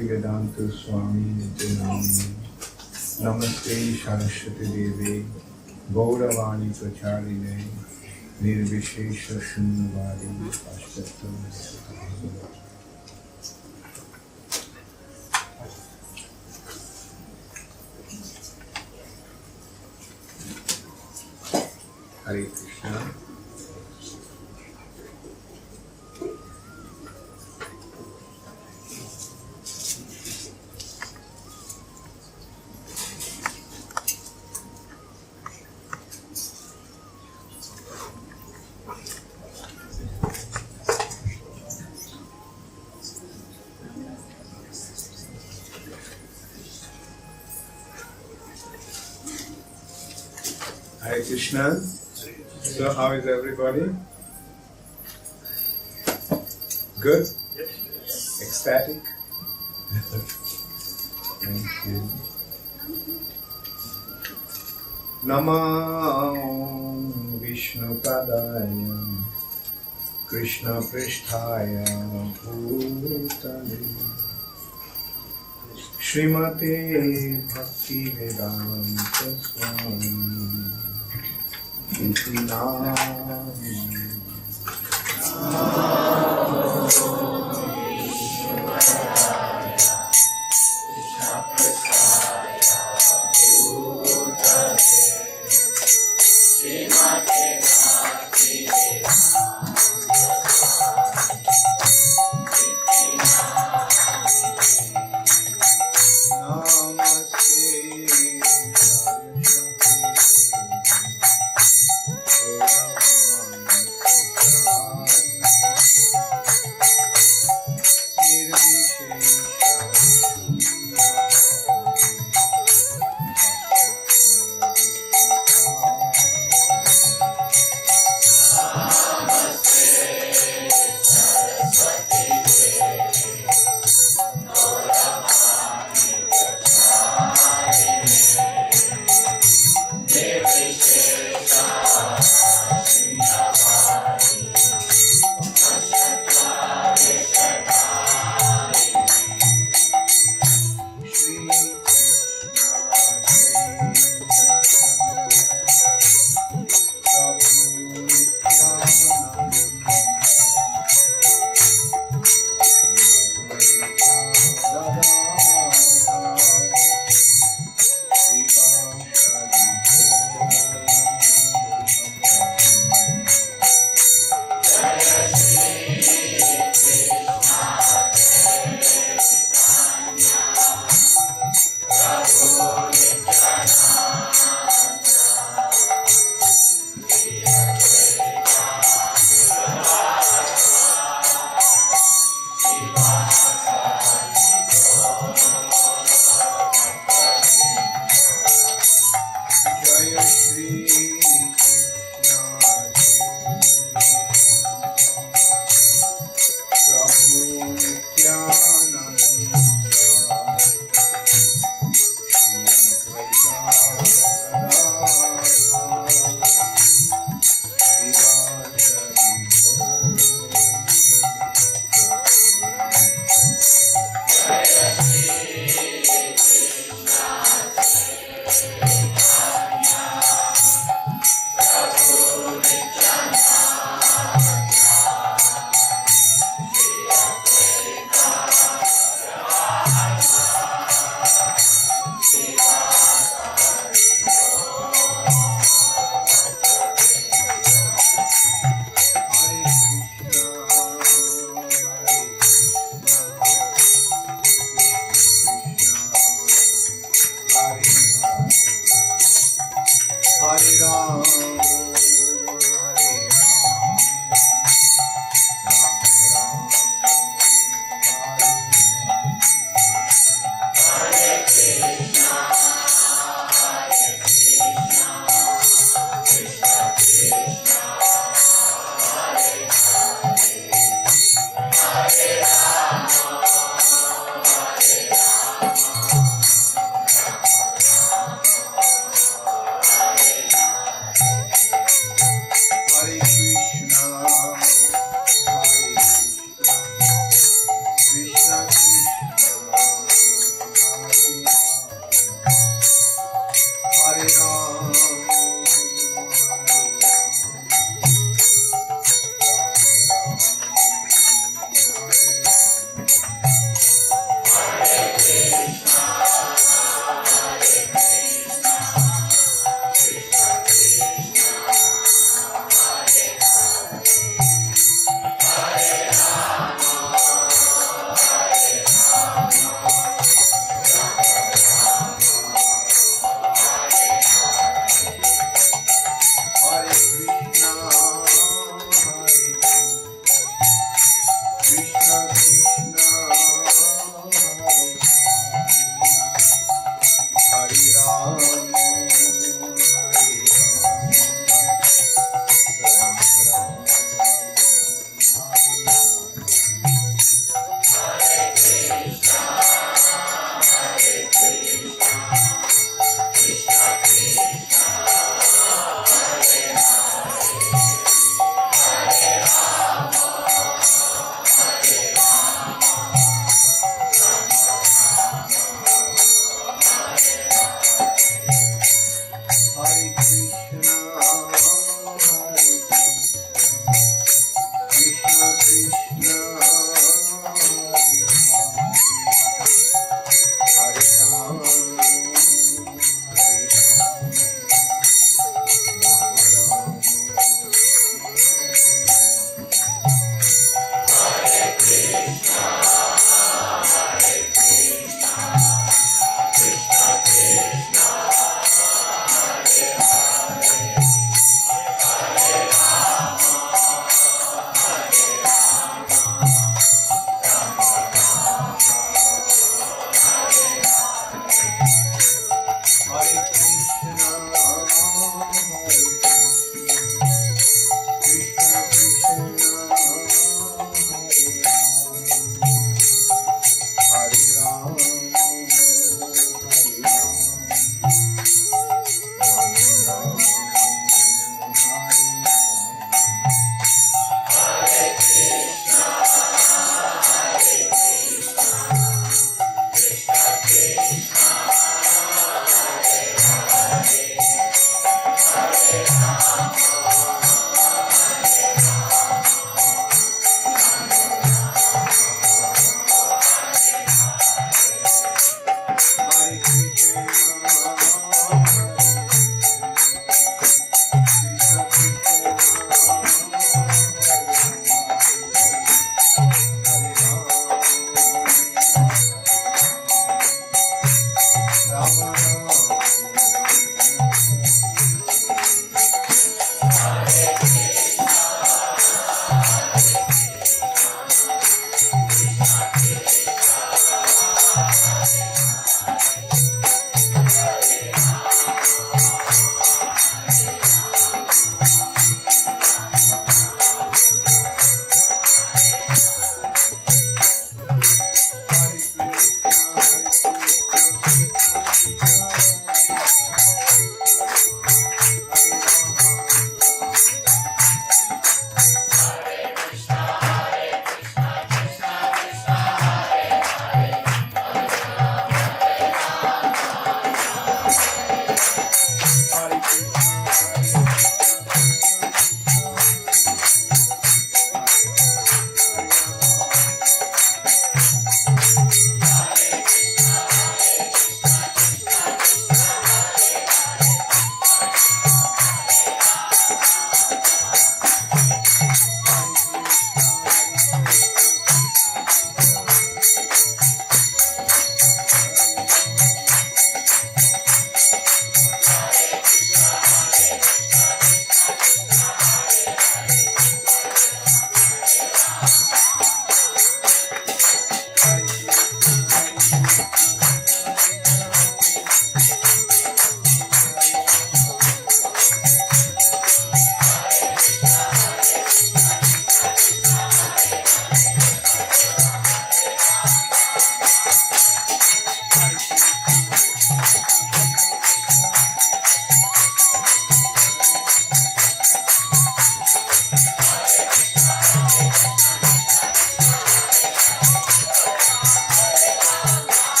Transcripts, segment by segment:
Bhaktivedanta Swami Nityanamini Namaste Saraswati Devi Gauravani Pracharine Nirvishesha Shunyavadi Ashtatam. Hare Krishna. Hare Krishna. So how is everybody? Good? Ecstatic? Thank you. Namo Vishnu Padaya Krishna Pristhaya Bhutale Srimate Bhakti Vedanta Swami Iti Nami.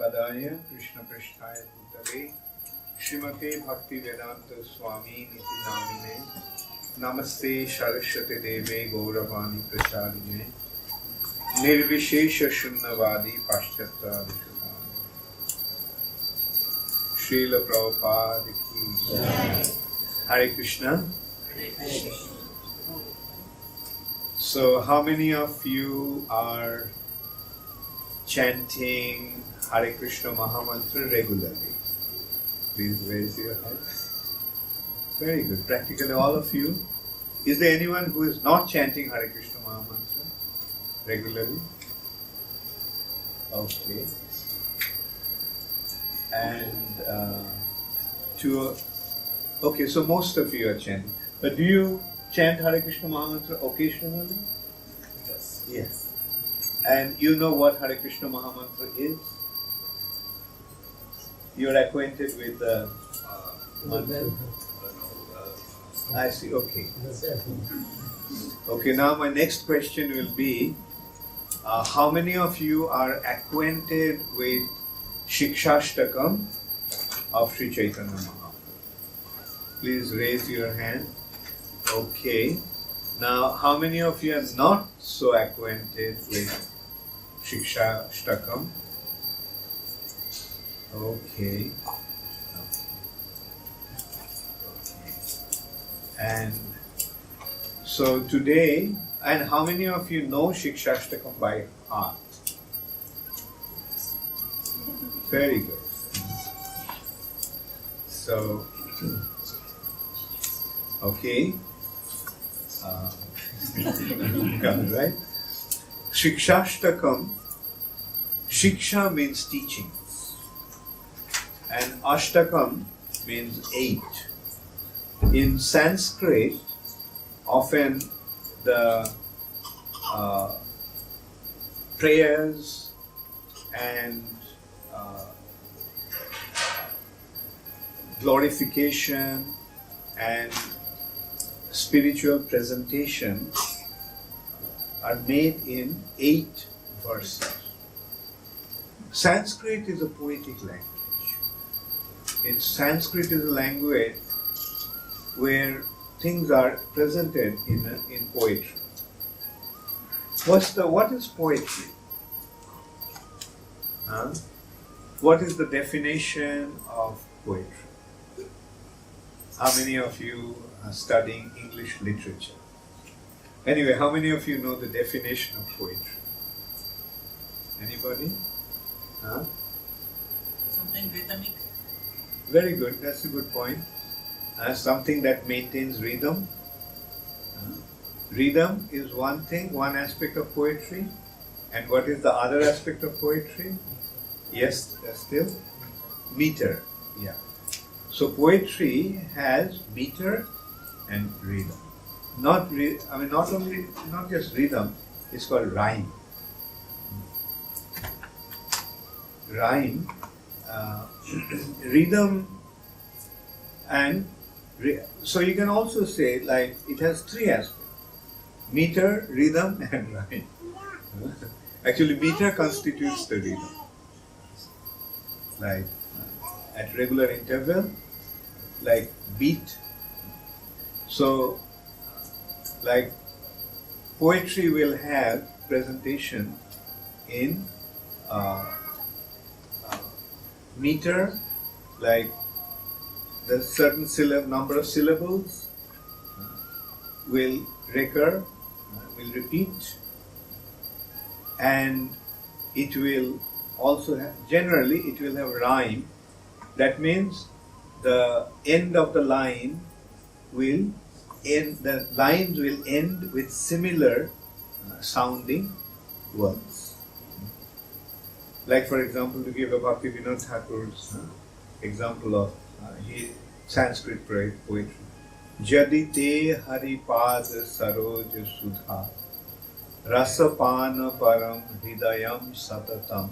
Padaya Krishna Prasthaya Bhutale Srimate Bhakti Vedanta Swami Niti Namine Namaste Saraswati Deve Gauravani Prasarine Nirvishesha Shunnavadi Paschata Vishudhani Srila Prabhupada Ki Jai. Hare Krishna. So how many of you are chanting Hare Krishna Mahamantra regularly? Please raise your hand. Very good. Practically all of you. Is there anyone who is not chanting Hare Krishna Mahamantra regularly? Okay. And okay, so most of you are chanting. But do you chant Hare Krishna Mahamantra occasionally? Yes. Yes. And you know what Hare Krishna Mahamantra is? You are acquainted with the mantra? I see, okay. Okay, now my next question will be, how many of you are acquainted with Siksastakam of Sri Chaitanya Mahaprabhu? Please raise your hand. Okay. Now, how many of you are not so acquainted with Siksastakam? Okay. And so today, and how many of you know Siksastakam by heart? Very good. So, okay. Right? Siksastakam, Shiksha means teachings, and Ashtakam means 8. In Sanskrit, often the prayers and glorification and spiritual presentation are made in 8 verses. Sanskrit is a poetic language. Sanskrit is a language where things are presented in poetry. What is poetry? What is the definition of poetry? How many of you are studying English literature? Anyway, how many of you know the definition of poetry? Anybody? Something rhythmic. Very good, that's a good point. Something that maintains rhythm. Rhythm is one thing, one aspect of poetry. And what is the other aspect of poetry? Yes, still? Meter. Yeah. So poetry has meter and rhythm. Not just rhythm, it's called rhyme. Rhyme, rhythm, and so you can also say like it has 3 aspects: meter, rhythm, and rhyme. Actually, meter constitutes the rhythm. Like at regular interval, like beat. So, like poetry will have presentation in meter, like the certain number of syllables will recur, will repeat, and it will also have, generally it will have rhyme. That means the end of the line will end, the lines will end with similar sounding words. Like for example, to give a Bhakti Vinod Thakur's example of Sanskrit poetry. Jadi te haripad saroj sudha rasapana param hridayam satatam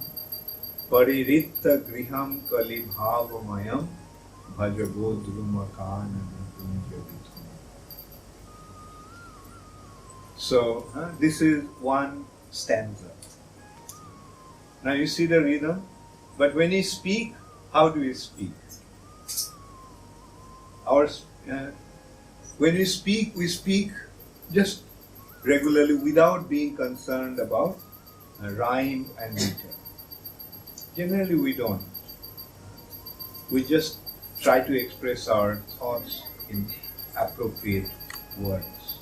pariritta griham kali bhavamayam bhajagodrumakana kunjavitham. So this is one stanza. Now you see the rhythm. But when we speak, how do we speak? When we speak just regularly without being concerned about rhyme and meter. Generally we don't. We just try to express our thoughts in appropriate words.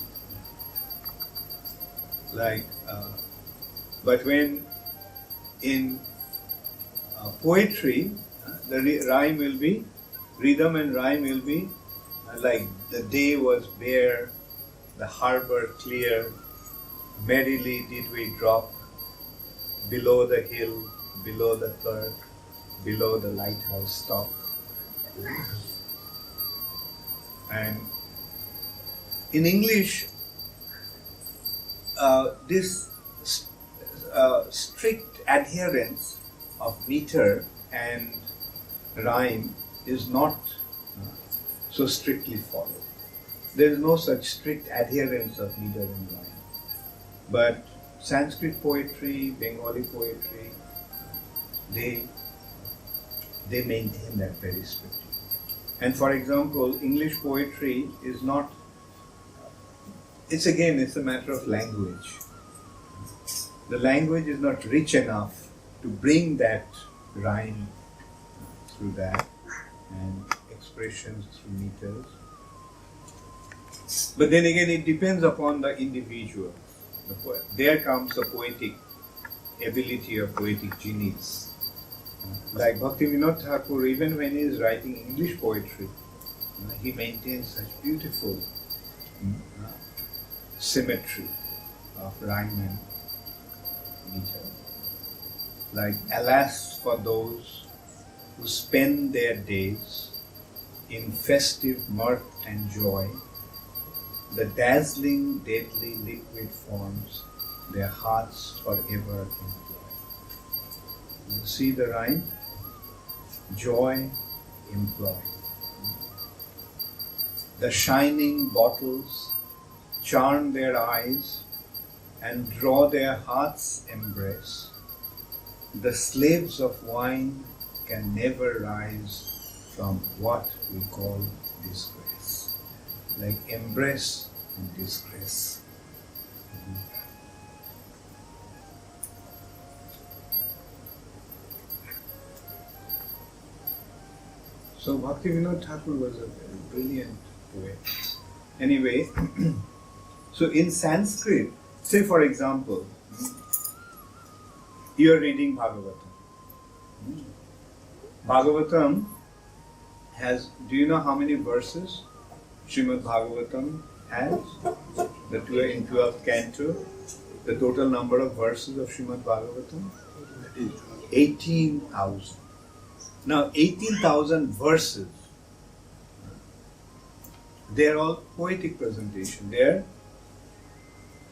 But when in poetry, the rhyme will be, rhythm and rhyme will be like the day was bare, the harbor clear, merrily did we drop, below the hill, below the kirk, below the lighthouse top. And in English, this strict adherence of meter and rhyme is not so strictly followed. There is no such strict adherence of meter and rhyme. But Sanskrit poetry, Bengali poetry, they maintain that very strictly. And for example, English poetry is not, it's a matter of language. The language is not rich enough to bring that rhyme through that and expressions through meters. But then again, it depends upon the individual. There comes the poetic ability or poetic genius. Like Bhaktivinoda Thakur, even when he is writing English poetry, he maintains such beautiful symmetry of rhyme and meter. Like, alas for those who spend their days in festive mirth and joy, the dazzling, deadly liquid forms their hearts forever employ. You see the rhyme? Joy, employ. The shining bottles charm their eyes and draw their hearts' embrace. The slaves of wine can never rise from what we call disgrace. Like embrace and disgrace. So Bhaktivinoda Thakur was a very brilliant poet. Anyway, so in Sanskrit, say for example, you are reading Bhagavatam. Bhagavatam has, do you know how many verses Srimad Bhagavatam has? In 12th canto, the total number of verses of Srimad Bhagavatam? 18,000. Now 18,000 verses, they are all poetic presentation. They are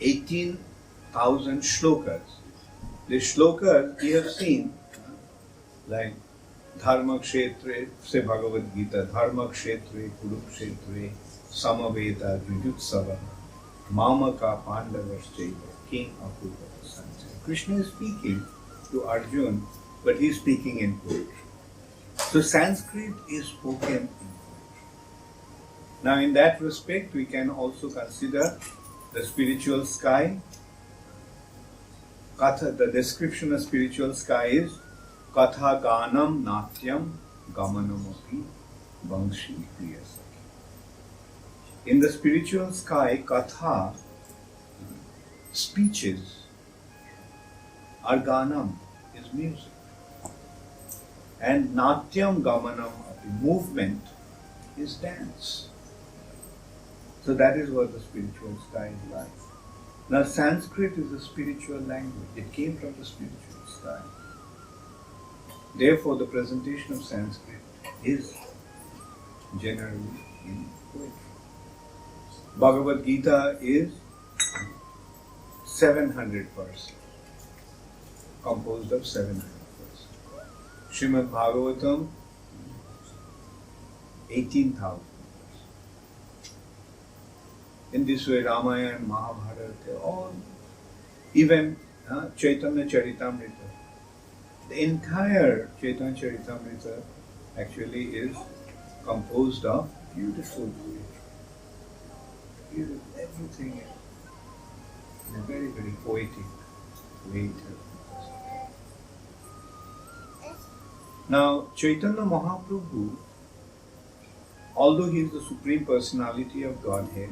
18,000 shlokas. The shlokas we have seen, like Dharma Kshetre, say Bhagavad Gita, Dharma Kshetre, Kurukshetre, Samaveta, Vidyutsava, Mamaka Pandavascheva, King Apurva Sanjay. Krishna is speaking to Arjuna, but he is speaking in poetry. So Sanskrit is spoken in poetry. Now in that respect, we can also consider the spiritual sky. Katha, the description of spiritual sky is Katha Ganam Natyam Gamanamapi Bangshi Priyasaki. In the spiritual sky, Katha, speeches, are Ganam, is music. And Natyam Gamanam, movement, is dance. So that is what the spiritual sky is like. Now Sanskrit is a spiritual language. It came from the spiritual sky. Therefore the presentation of Sanskrit is generally in poetry. Bhagavad Gita is 700 verses, composed of 700 verses. Srimad Bhagavatam, 18,000. In this way, Ramayana and Mahabharata, they all, even Chaitanya Charitamrita, The entire Chaitanya Charitamrita actually is composed of beautiful poetry. Beautiful, everything in a very, very poetic way. Now, Chaitanya Mahaprabhu, although he is the Supreme Personality of Godhead,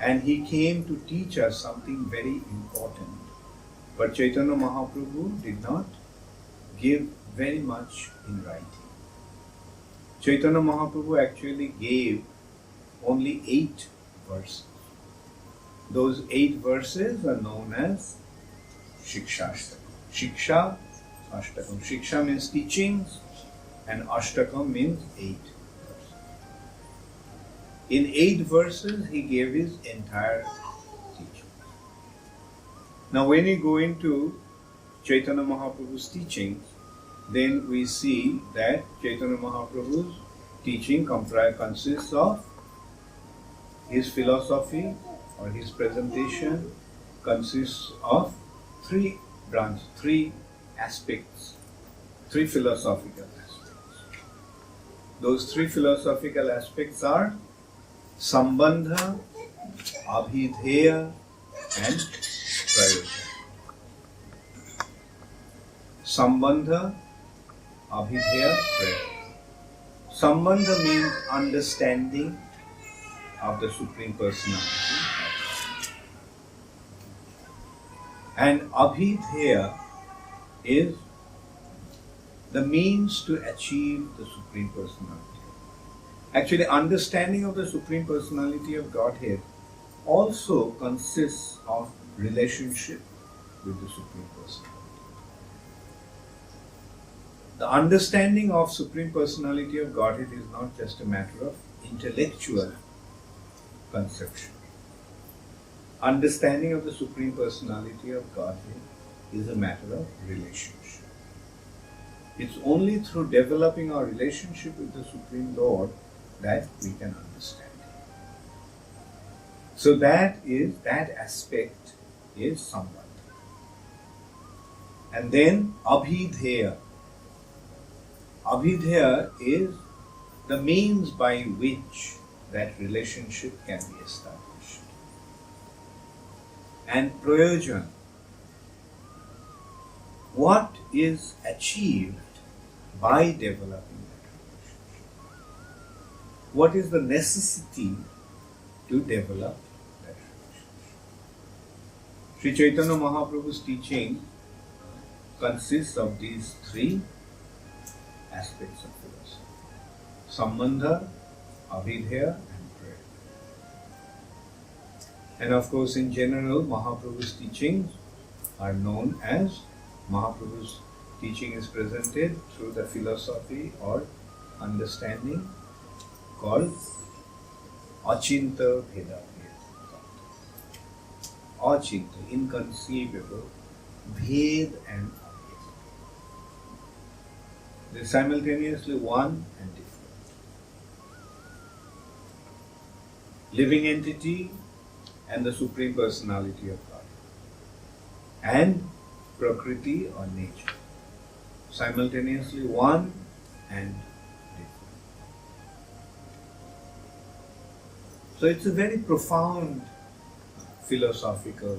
and he came to teach us something very important, but Chaitanya Mahaprabhu did not give very much in writing. Chaitanya Mahaprabhu actually gave only 8 verses. Those 8 verses are known as Shiksastakam. Shiksha, Astakam. Shiksha means teachings and Astakam means 8 verses. In 8 verses he gave his entire teaching. Now when you go into Chaitanya Mahaprabhu's teachings, then we see that Chaitanya Mahaprabhu's teaching consists of his philosophy or his presentation consists of 3 branches, 3 aspects, 3 philosophical aspects. Those 3 philosophical aspects are Sambandha, Abhidheya and Prayojan. Sambandha, Abhidheya, Prayojan. Sambandha means understanding of the Supreme Personality. And Abhidheya is the means to achieve the Supreme Personality. Actually, understanding of the Supreme Personality of Godhead also consists of relationship with the Supreme Personality. The understanding of Supreme Personality of Godhead is not just a matter of intellectual conception. Understanding of the Supreme Personality of Godhead is a matter of relationship. It's only through developing our relationship with the Supreme Lord that we can understand Him. So that aspect is Sambandha. And then Abhidheya. Abhidheya is the means by which that relationship can be established. And Prayojan, what is achieved by developing that relationship? What is the necessity to develop that relationship? Sri Chaitanya Mahaprabhu's teaching consists of these 3 aspects of philosophy: Sambandha, Abhidheya and Prayer. And of course, in general, Mahaprabhu's teachings are known as, Mahaprabhu's teaching is presented through the philosophy or understanding called Achinta Bheda. Achinta, inconceivable, Bhed and Abhed. They're simultaneously one and different. Living entity and the Supreme Personality of God. And Prakriti or nature. Simultaneously one and different. So it's a very profound philosophical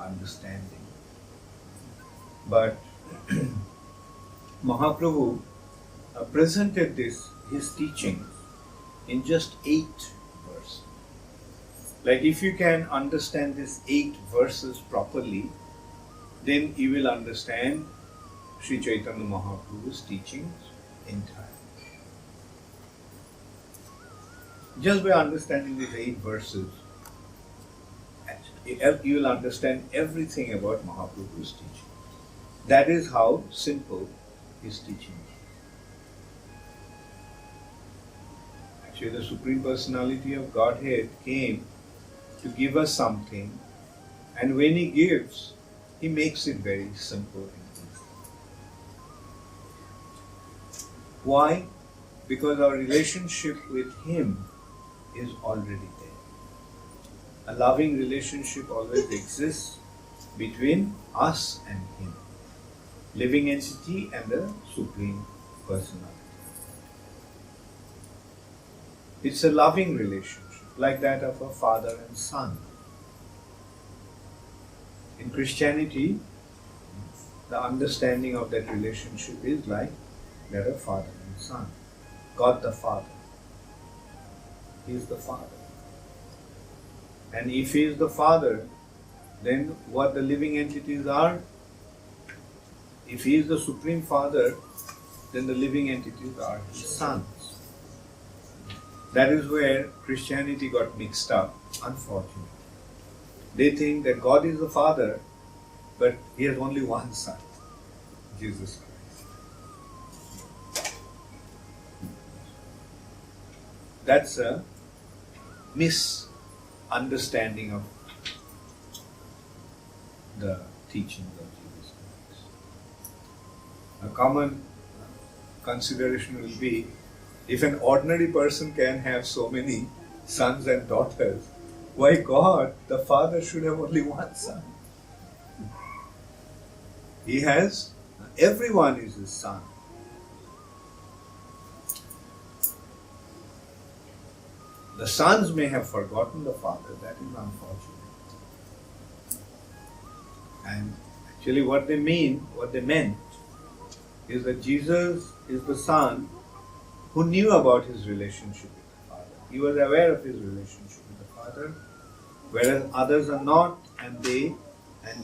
understanding. But Mahaprabhu presented his teachings in just 8 verses. Like if you can understand these 8 verses properly, then you will understand Sri Chaitanya Mahaprabhu's teachings entirely. Just by understanding these 8 verses, you will understand everything about Mahaprabhu's teaching. That is how simple his teaching is. Actually, the Supreme Personality of Godhead came to give us something, and when He gives, He makes it very simple and easy. Why? Because our relationship with Him is already there. A loving relationship always exists between us and Him. living entity and the Supreme Personality. It's a loving relationship, like that of a father and son. In Christianity, the understanding of that relationship is like that of father and son. God the Father. He is the Father. And if He is the Father, then what the living entities are? If He is the Supreme Father, then the living entities are His sons. That is where Christianity got mixed up, unfortunately. They think that God is the Father, but He has only one Son, Jesus Christ. That's a misunderstanding of the teachings of Jesus Christ. A common consideration will be, if an ordinary person can have so many sons and daughters, why God, the Father, should have only one son? He has, everyone is His son. The sons may have forgotten the Father, that is unfortunate. And actually what they meant, is that Jesus is the Son who knew about His relationship with the Father. He was aware of His relationship with the Father, whereas others are not, and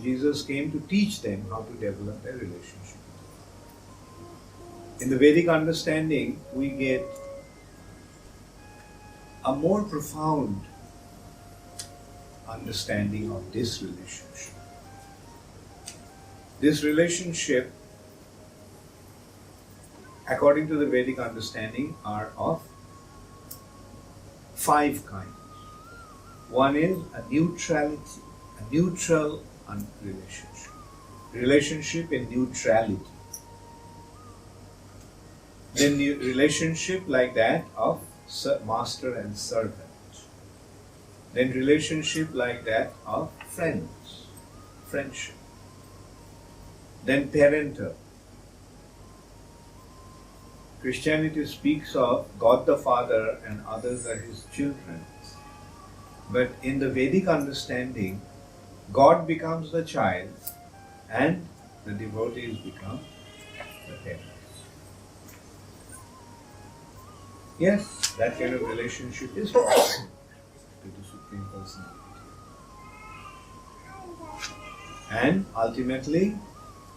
Jesus came to teach them how to develop their relationship. In the Vedic understanding, we get a more profound understanding of this relationship. This relationship, according to the Vedic understanding, are of 5 kinds. One is a neutrality, a neutral relationship. Relationship in neutrality. Then relationship like that of master and servant. Then relationship like that of friends, friendship. Then parental. Christianity speaks of God the Father and others are His children. But in the Vedic understanding, God becomes the child and the devotees become the parents. Yes, that kind of relationship is possible to the Supreme Personality. And ultimately,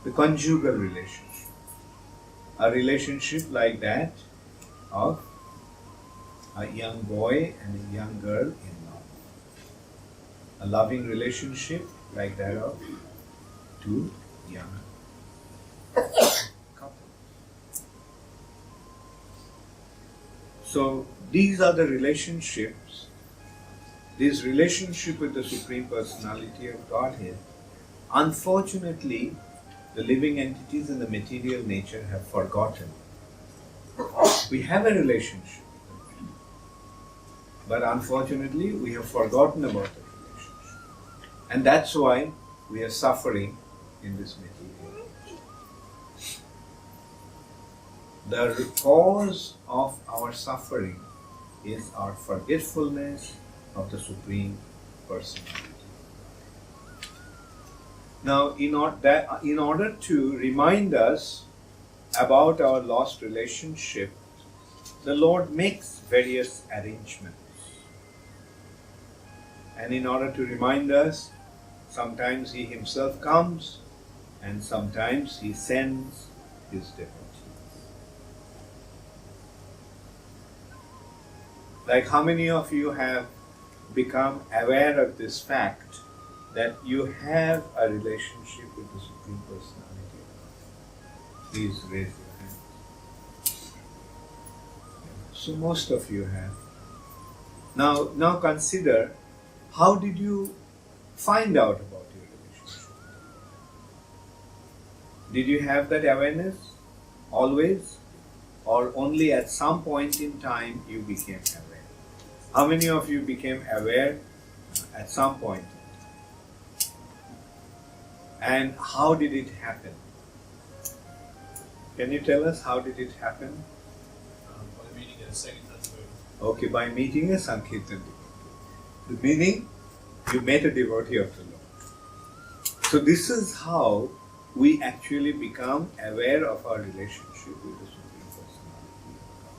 the conjugal relationship. A relationship like that of a young boy and a young girl in love. A loving relationship like that of 2 young couples. So these are the relationships. This relationship with the Supreme Personality of Godhead, unfortunately, the living entities in the material nature have forgotten. We have a relationship, but unfortunately we have forgotten about that relationship. And that's why we are suffering in this material nature. The cause of our suffering is our forgetfulness of the Supreme Personality. Now, in order to remind us about our lost relationship, the Lord makes various arrangements. And in order to remind us, sometimes He Himself comes and sometimes He sends His devotees. Like how many of you have become aware of this fact that you have a relationship with the Supreme Personality of God? Please raise your hand. So most of you have. Now consider, how did you find out about your relationship? Did you have that awareness always? Or only at some point in time you became aware? How many of you became aware at some point? And how did it happen? Can you tell us how did it happen? By meeting a Sankirtan devotee. Okay, by meeting a Sankirtan devotee. The meaning, you met a devotee of the Lord. So this is how we actually become aware of our relationship with the Supreme Personality of God.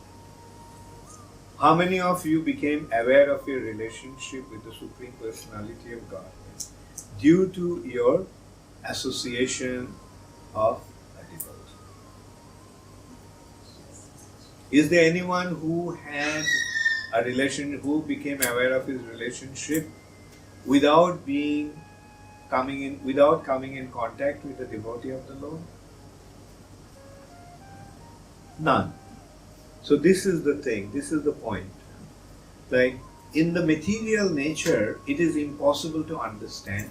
How many of you became aware of your relationship with the Supreme Personality of God due to your association of a devotee? Is there anyone who had a relation, who became aware of his relationship without coming in contact with the devotee of the Lord? None. So this is the thing, this is the point. Like in the material nature, it is impossible to understand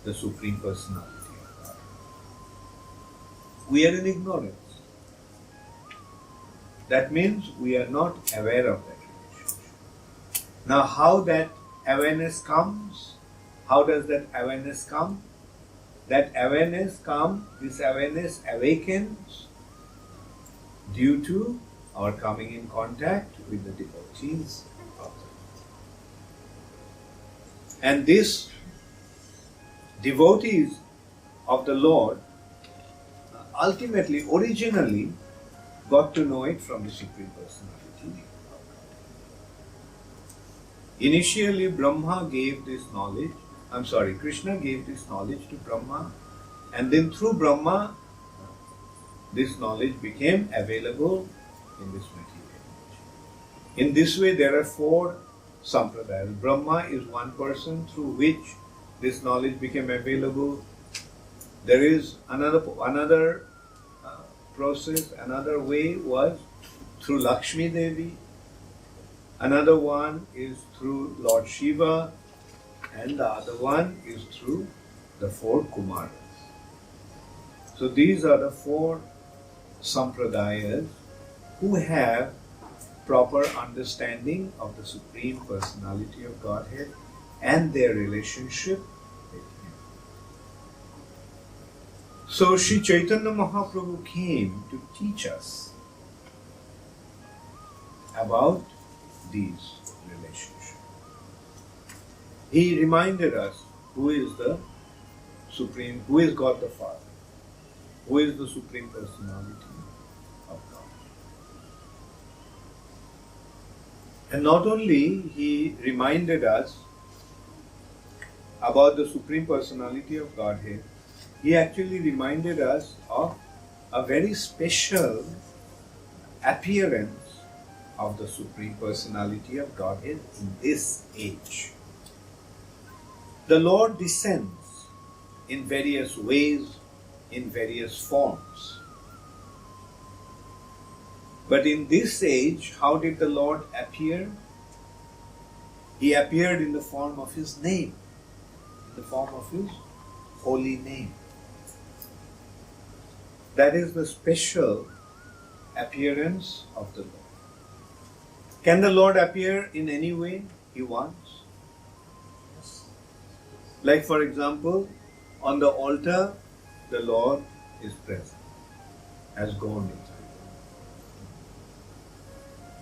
the Supreme Personality of God. We are in ignorance. That means we are not aware of that relationship. Now how that awareness comes? How does that awareness come? That awareness this awareness awakens due to our coming in contact with the devotees of the Lord. And these devotees of the Lord ultimately, originally, got to know it from the Supreme Personality. Initially, Krishna gave this knowledge to Brahma, and then through Brahma, this knowledge became available in this material age. In this way, there are 4 sampradayas. Brahma is one person through which this knowledge became available. There is another process, another way was through Lakshmi Devi. Another one is through Lord Shiva, and the other one is through the 4 Kumaras. So these are the 4 sampradayas who have proper understanding of the Supreme Personality of Godhead and their relationship with Him. So Sri Chaitanya Mahaprabhu came to teach us about these relationships. He reminded us who is the Supreme, who is God the Father, who is the Supreme Personality of God. And not only he reminded us about the Supreme Personality of Godhead, he actually reminded us of a very special appearance of the Supreme Personality of Godhead in this age. The Lord descends in various ways, in various forms. But in this age, how did the Lord appear? He appeared in the form of His name, in the form of His holy name. That is the special appearance of the Lord. Can the Lord appear in any way He wants? Like for example, on the altar, the Lord is present as God.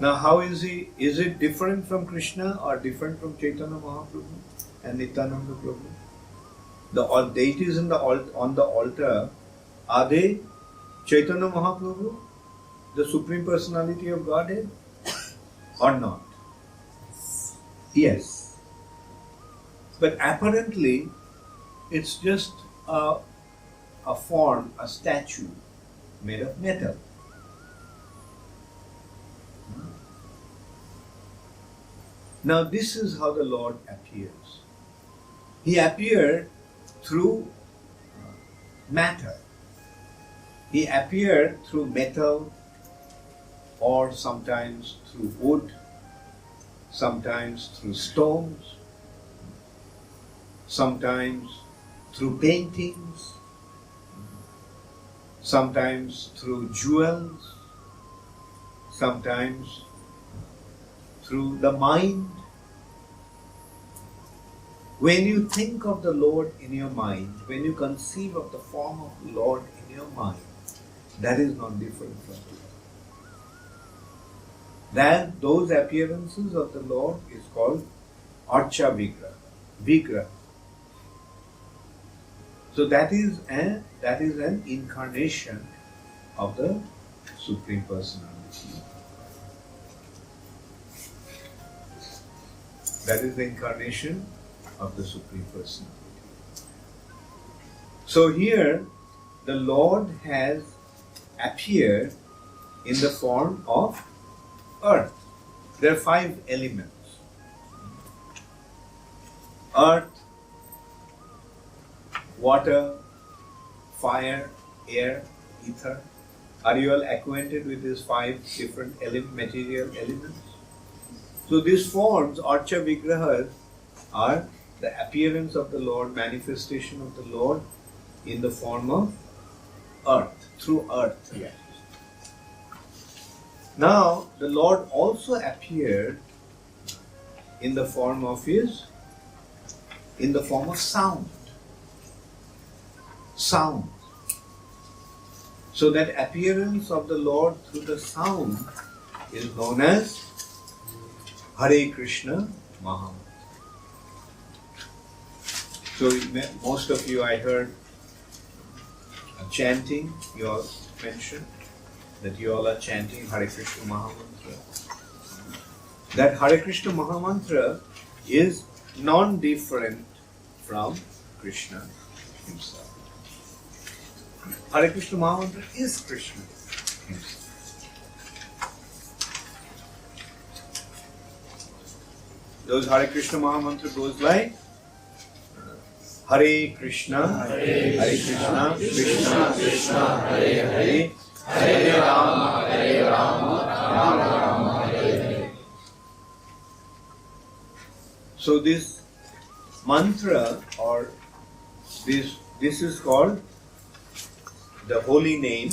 Now how is He? Is it different from Krishna or different from Chaitanya Mahaprabhu and Nityananda Prabhu? The deities on the altar, are they Chaitanya Mahaprabhu, the Supreme Personality of Godhead, or not? Yes. But apparently, it's just a form, a statue made of metal. Now this is how the Lord appears. He appeared through matter. He appeared through metal, or sometimes through wood, sometimes through stones, sometimes through paintings, sometimes through jewels, sometimes through the mind. When you think of the Lord in your mind, when you conceive of the form of the Lord in your mind, that is not different from it. That those appearances of the Lord is called Archa Vigraha. So that is an incarnation of the Supreme Personality. That is the incarnation of the Supreme Personality. So here, the Lord has appeared in the form of earth. There are 5 elements. Earth, water, fire, air, ether. Are you all acquainted with these 5 different material elements? So these forms, Archa Vigrahas, are the appearance of the Lord, manifestation of the Lord in the form of earth, through earth. Yes. Now, the Lord also appeared in the form of sound. Sound. So that appearance of the Lord through the sound is known as Hare Krishna Mahamantra. So most of you, I heard chanting, you all mentioned that you all are chanting Hare Krishna Mahamantra. That Hare Krishna Mahamantra is non-different from Krishna himself. Hare Krishna Mahamantra is Krishna himself. Those Hare Krishna Mahamantra goes like Hare Krishna, Hare Krishna, Krishna Krishna, Hare Hare, Hare Rama, Hare Rama, Rama Rama, Hare Hare. So this mantra, or this is called the holy name,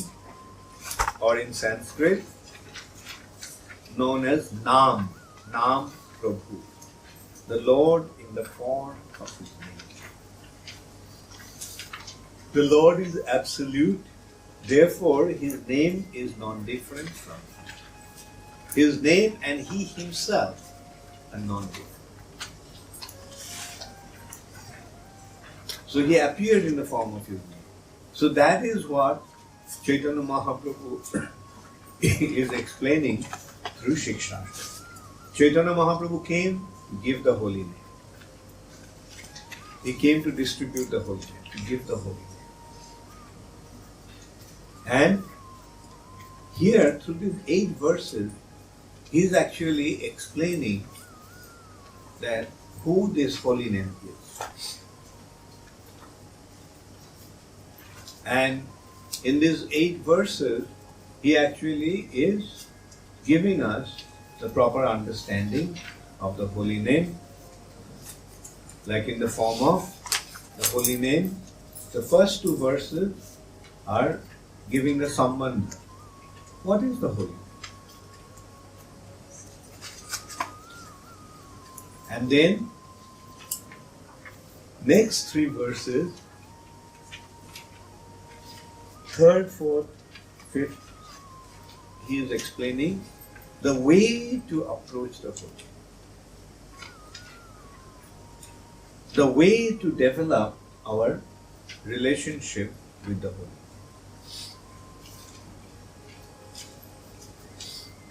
or in Sanskrit known as Nam Prabhu, the Lord in the form of His name. The Lord is absolute, therefore His name is non-different from it. His name and He Himself are non-different. So He appeared in the form of His name. So that is what Chaitanya Mahaprabhu is explaining through Shiksha. Chaitanya Mahaprabhu came to give the holy name. He came to distribute the holy name, to give the holy name. And here, through these 8 verses, he is actually explaining that who this holy name is. And in these 8 verses, he actually is giving us the proper understanding of the holy name, like in the form of the holy name. The first 2 verses are giving the sambandha. What is the holy name? And then, next 3 verses, 3rd, 4th, 5th, he is explaining the way to approach the holy. The way to develop our relationship with the holy.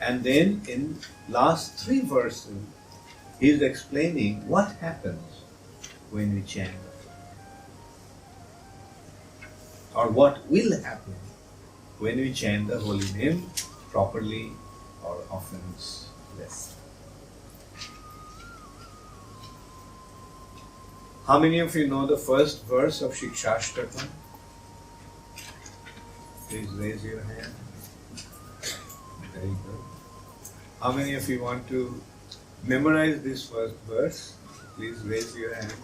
And then in last 3 verses, he is explaining what happens when we chant the holy, or what will happen when we chant the holy name properly or offense less. How many of you know the first verse of Siksastakam? Please raise your hand. Very good. How many of you want to memorize this first verse? Please raise your hands.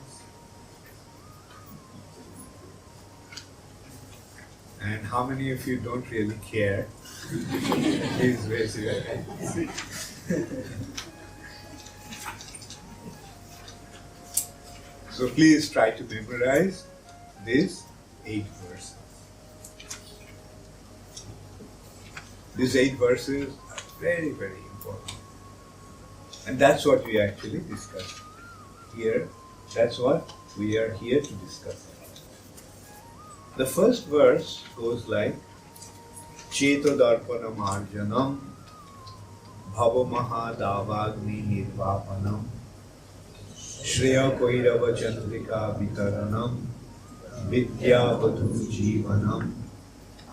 And how many of you don't really care? Please raise your hands. So please try to memorize these 8 verses. These 8 verses are very, very important. And that's what we actually discuss here. That's what we are here to discuss. The first verse goes like Cheto Darpana Marjanam Bhava Mahadavagni Nirvapanam Shreya Koirava Chandrika Vitaranam Vidya Vadhu Jivanam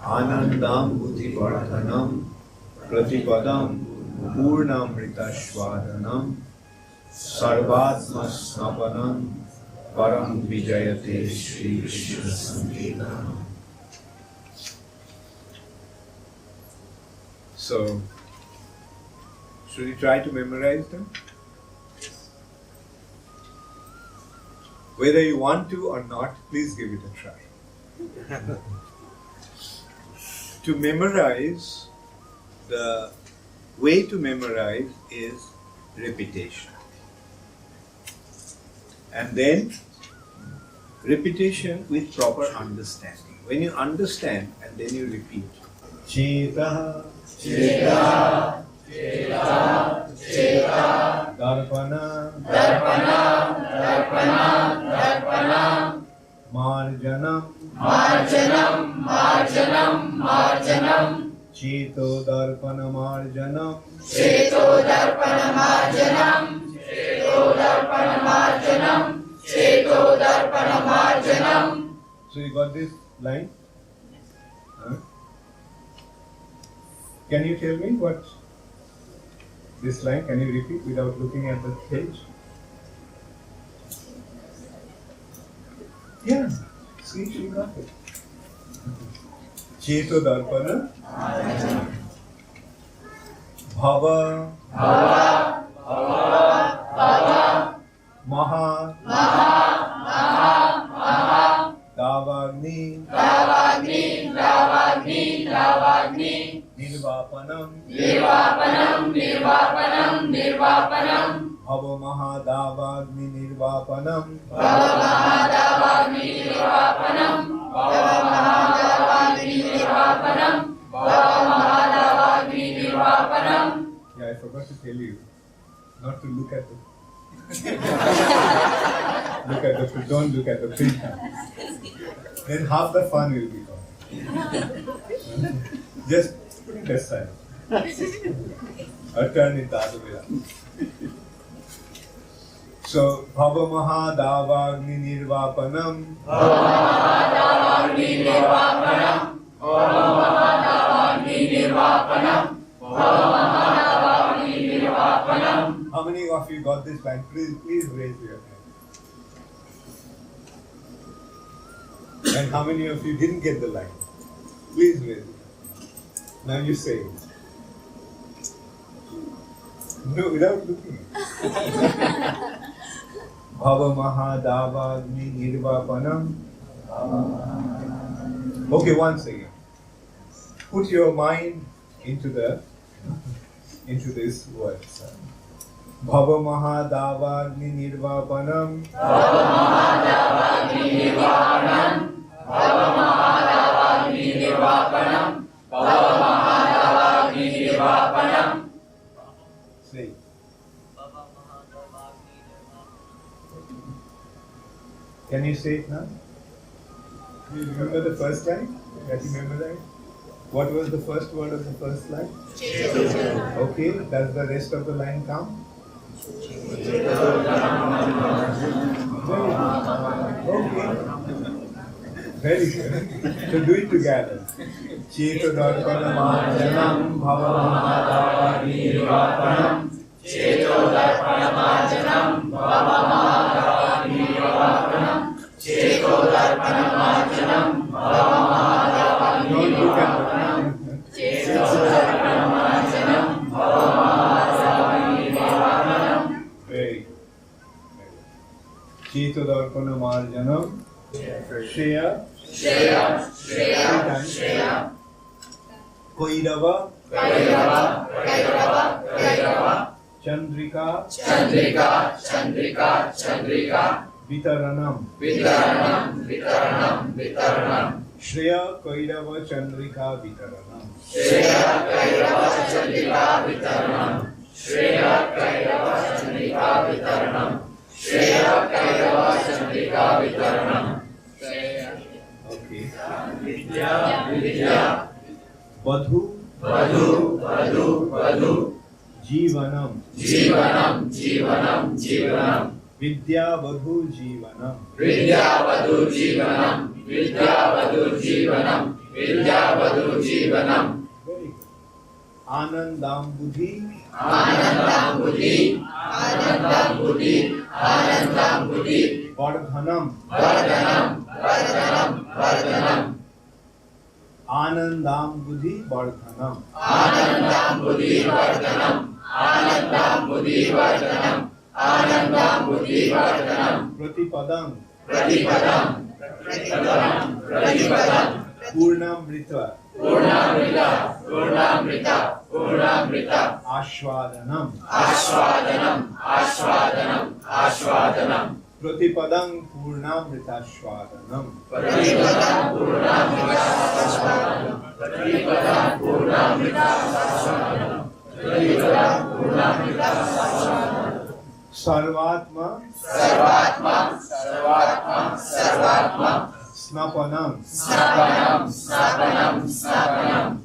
Anandam Buddhi Vardhanam Pratipadam Purnamrita Shvadanam Sarvatma Snapanam Param Vijayate Shri Krishna Sankirtanam. So, should we try to memorize them? Whether you want to or not, please give it a try. To memorize, the way to memorize is repetition. And then repetition with proper understanding. When you understand and then you repeat. Cheta, Cheta, Cheta, Cheta, Darpana, Darpana, Darpana, Darpana, Marjanam, Marjanam, Marjanam, Marjanam, Cheto Darpana Marjanam, Cheto Darpana Marjanam, Cheto Darpana Marjanam, Cheto Darpana Marjanam. So you got this line? Huh? Can you tell me what this line, can you repeat without looking at the page? Yeah, see, she got it. Cheto Darpana Bhava Bhava Bhava Bhava Maha Maha Maha Maha Davagni Davagni Davagni Davagni Nirvapanam Nirvapanam Nirvapanam Nirvapanam Bhava Mahadavagni Nirvapanam Bhava Mahadavagni Nirvapanam Bhava Mahadavagni Nirvapanam Bhava Mahadavagni Nirvapanam. Yeah, I forgot to tell you not to look at the don't look at the printer. Then half the fun will be gone. Just put it aside. Or turn it the other way around. So, Bhava Mahadavagni Nirvapanam. Bhava Mahadavagni Nirvapanam. Bhava Mahadavagni Nirvapanam. Bhava Mahadavagni Nirvapanam. How many of you got this line? Please raise your hand. And how many of you didn't get the line? Please raise it. Now you say it. No, without looking. Bhava Mahadavagni Nirvapanam. Okay, once again. Put your mind into this words. Bhava Mahadavagni Nirvapanam. Bhava Mahadavagni Nirvapanam. Bhava Mahadavagni Nirvapanam. Bhava Mahadavagni Nirvapanam. Say. Can you say it now? Do you remember the first line that you memorized? What was the first word of the first line? Okay, does the rest of the line come? Very good. So do it together. Cheto Darpana Marjanam Bhava Mahadavagni Nirvapanam. Cheto Darpana Marjanam Bhava Mahadavagni Nirvapanam. Cheto Darpana Marjanam Bhava Mahadavagni Nirvapanam. Cheto Darpana Marjanam Bhava Mahadavagni Nirvapanam. Very good. Cheto Darpana Marjanam. Shreya. Shreya. Shreya. Shreya. Koirava. Koirava. Koirava. Koirava. Chandrika. Chandrika. Chandrika. Chandrika. Vitaranam. Vitaranam. Vitaranam. Vitaranam. Shreya Kairava Chandrika Vitaranam. Shreya Kairava Chandrika Vitaranam. Shreya Kairava Chandrika Vitaranam. Shreya Kairava Chandrika Vitaranam. Okay. Vidya Vidya Vadhu Vadhu Vadhu Vadhu Jivanam. Jivanam Jivanam Jivanam Vidya Vadhu Jivanam. Vidya Vadhu Jivanam Vidya Vadhu Jivanam Vidya Vadhu Jivanam. Very good. Anandam Buddhi. Anandam Buddhi Anandam Buddhi Anandam Buddhi Vardhanam. Vardhanam Vardhanam Vardhanam Anandam Buddhi Vardhanam. Anandam Buddhi Vardhanam Anandam Buddhi Vardhanam Anandam Buddhi Vardhanam Pratipadam. Pratipadam Pratipadam Pratipadam Purnamrita. Purnamrita Purnamrita Purnamrita Ashwadanam. Ashwadanam Ashwadanam Ashwadanam Pratipadam Purnamrita Ashwadanam. Pratipadam Purnamrita Ashwadanam Pratipadam Purnamrita Ashwadanam Pratipadam Purnamrita Ashwadanam Sarvatma. Sarvatma Sarvatma Sarvatma Snapanam. Snapanam Snapanam Snapanam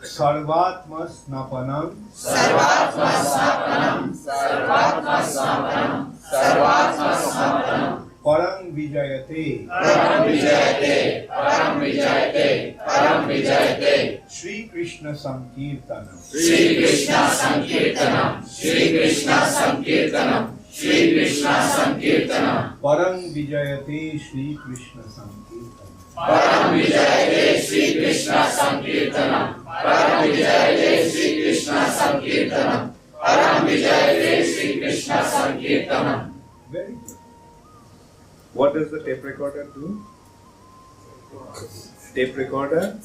Sarvatma Snapanam. Sarvatma Snapanam Sarvatma Snapanam Sarvatma Snapanam Parang Vijayate. Param Vijayate Param Vijayate Param Vijayate Shri Krishna Sankirtanam. Shri Krishna Sankirtanam Shri Krishna Sankirtanam Shri Krishna Sankirtanam Parang Vijayate Shri Krishna Sankirtanam. Param Vijayate Shri Krishna Sankirtanam Param Vijayate Shri Krishna Sankirtanam Param Vijayate Shri Krishna Sankirtanam. Very good. What does the tape recorder do? Tape recorder?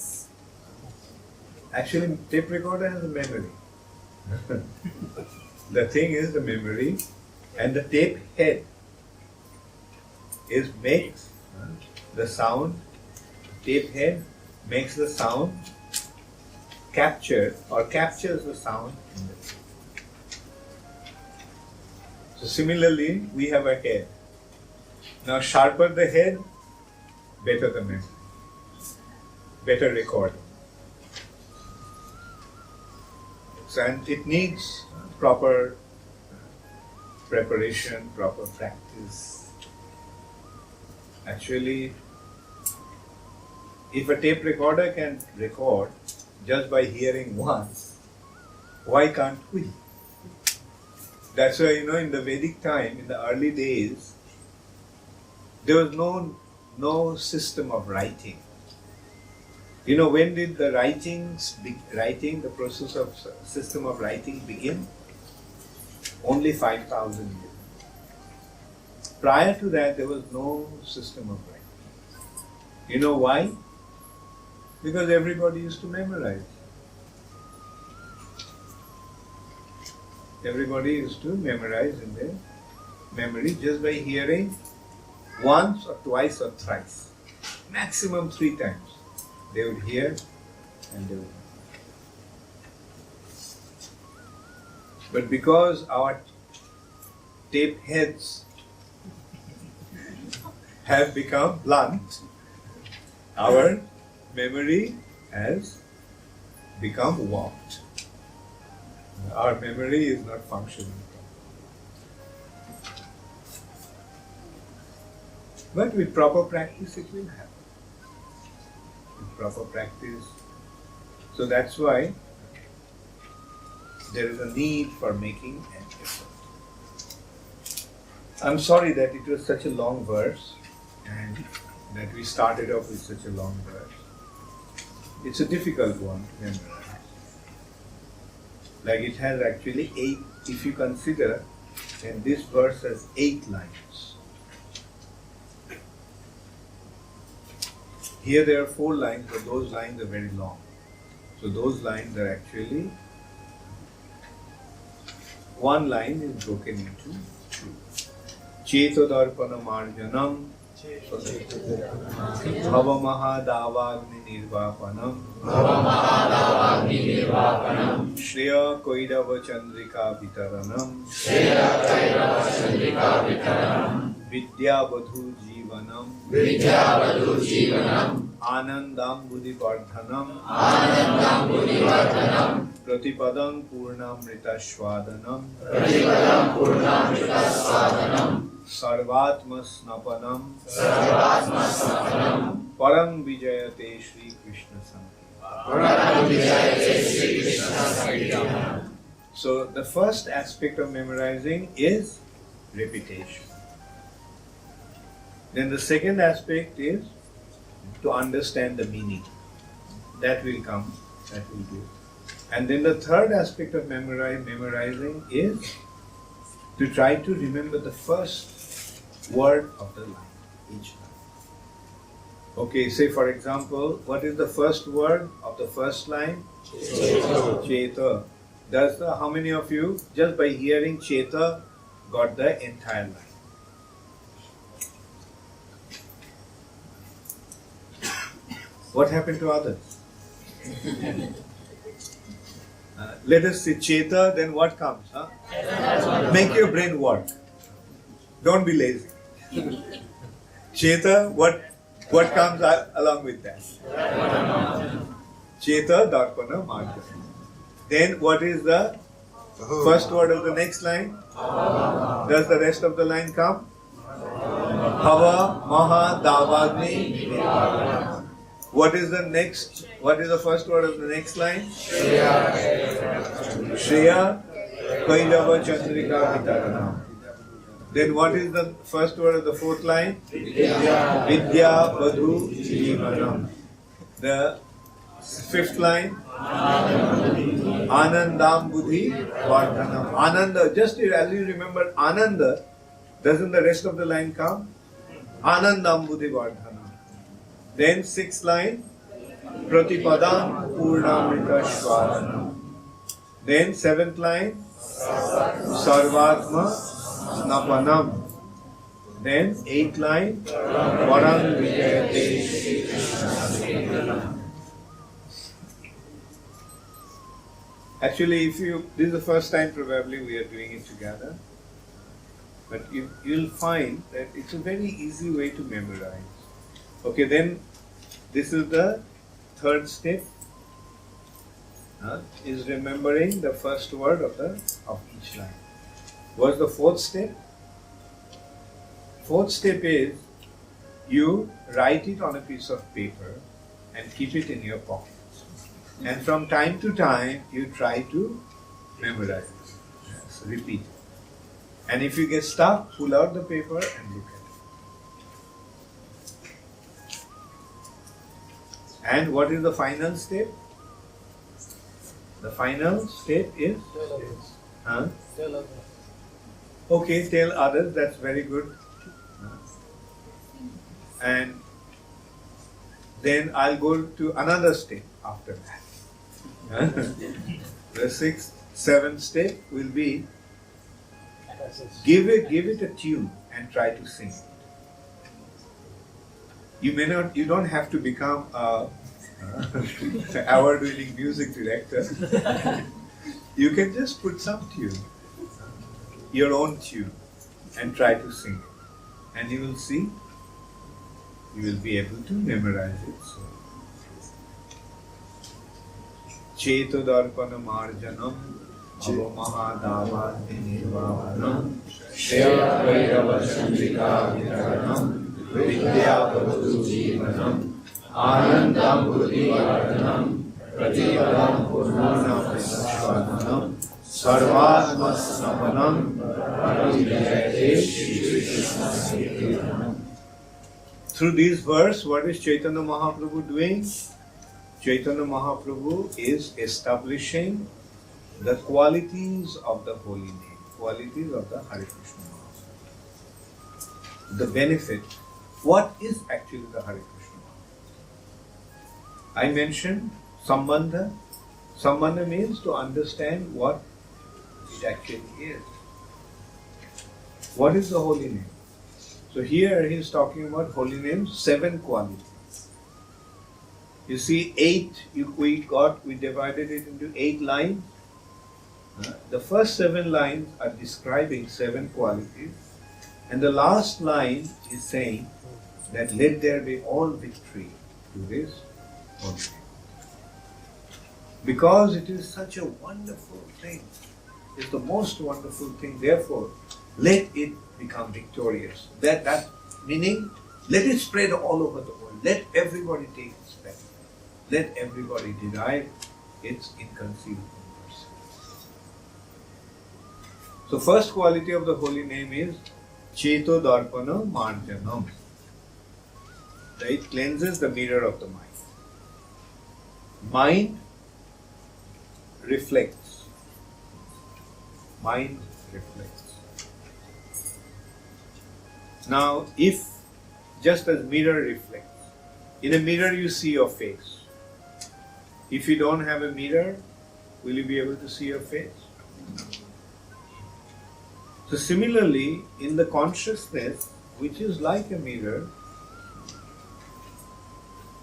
Actually, tape recorder has a memory. The thing is the memory, and the tape head makes the sound. Tape head makes the sound captured or captures the sound in the tape. So similarly, we have a head. Now sharper the head, better the memory, better recording. So, and it needs proper preparation, proper practice. Actually, if a tape recorder can record just by hearing once, why can't we? That's why, in the Vedic time, in the early days, there was no system of writing. When did the the process of system of writing begin? Only 5,000 years. Prior to that, there was no system of writing. You know why? Because everybody used to memorize. Everybody used to memorize in their memory just by hearing once or twice or thrice. Maximum 3 times. They would hear and they would. But because our tape heads have become blunt, our memory has become warped. Our memory is not functioning. But with proper practice, it will happen. With proper practice. So that's why there is a need for making an effort. I'm sorry that it was such a long verse and that we started off with such a long verse. It's a difficult one to memorize. Like it has actually 8, if you consider, then this verse has 8 lines. Here there are 4 lines, but those lines are very long. So those lines are actually, one line is broken into 2. Chetodarpana marjanam Bhava Mahadavagni Nirvapanam Gurumaharaj Nirvapanam Shriya Koidava Chandrika Vitaranam Shreya Kairava Chandrika Vitaranam Vidya Vadhu Jivanam Vidya Vadhu Jivanam Anandam Buddhi Vardhanam Anandam Buddhivardhanam Pratipadam Purnamrita Shwadanam Pratipadam Purnamrita Swadanam Sarvatma Snapanam Sarvatma Satanam Param Vijayate Shri Krishna Sankirtanam. Param Vijayate Shri Krishna Sankirtanam. So the first aspect of memorizing is repetition. Then the second aspect is to understand the meaning. That will come, that will do. And then the third aspect of memorizing is to try to remember the first word of the line, each line. Okay, say for example, what is the first word of the first line? Cheta. Cheta. How many of you, just by hearing Cheta, got the entire line? What happened to others? Let us see Cheta, then what comes? Huh? Make your brain work. Don't be lazy. Cheta, what comes along with that? Cheta, Darpana, Marjana. Then what is the first word of the next line? Does the rest of the line come? Hava, Maha, Davagni. What is the next? What is the first word of the next line? Shreya, Kailava, Chandrika, Vitarana. Then what is the first word of the fourth line? Vidya, Vadhu, Jivanam. The fifth line? Anandam, Buddhi, Vardhanam. Ananda, just as you remember Ananda, doesn't the rest of the line come? Anandam, Buddhi, Vardhanam. Then sixth line, Pratipadam Purnamrita Shwadanam. Then seventh line, Sarvatma Snapanam. Then eighth line, Param Vijayate Shri Krishna. Actually, this is the first time probably we are doing it together, but you'll find that it's a very easy way to memorize. Okay, then this is the third step, is remembering the first word of each line. What's the fourth step? Fourth step is you write it on a piece of paper and keep it in your pockets. And from time to time you try to memorize it. Yes, repeat it. And if you get stuck, pull out the paper and look at it. And what is the final step? The final step is? Huh? Okay, tell others, that's very good. And then I'll go to another step after that. The sixth, seventh step will be give it a tune and try to sing it. You don't have to become a award-winning music director. You can just put some tune, your own tune, and try to sing it. And you will see, you will be able to memorize it. So, Cheto Darpana Marjanam Bhava Mahadava Nirvapanam Shreya Kairava Chandrika Vitaranam Vidya Vadhu Jivanam Anandam Buddhi Vardhanam Pratipadam Purnamrita Shwadanam Sarvatma Snapanam Param Vijayate Shri Krishna Sankirtanam. Through this verse, what is Chaitanya Mahaprabhu doing? Chaitanya Mahaprabhu is establishing the qualities of the holy name, qualities of the Hare Krishna Mahaprabhu. The benefit. What is actually the Hare Krishna Mahaprabhu? I mentioned Sambandha. Sambandha means to understand what it actually is. What is the holy name? So here he is talking about holy names, 7 qualities. You see, 8 we divided it into 8 lines. The first 7 lines are describing 7 qualities, and the last line is saying that let there be all victory to this holy name. Because it is such a wonderful thing, it's the most wonderful thing, therefore let it become victorious. That meaning, let it spread all over the world. Let everybody take its benefit. Let everybody derive its inconceivable mercy. So first quality of the holy name is Cheto Darpana Marjanam. It cleanses the mirror of the mind. Mind reflects. Mind reflects. Now, if just as mirror reflects, in a mirror you see your face. If you don't have a mirror, will you be able to see your face? So similarly, in the consciousness, which is like a mirror,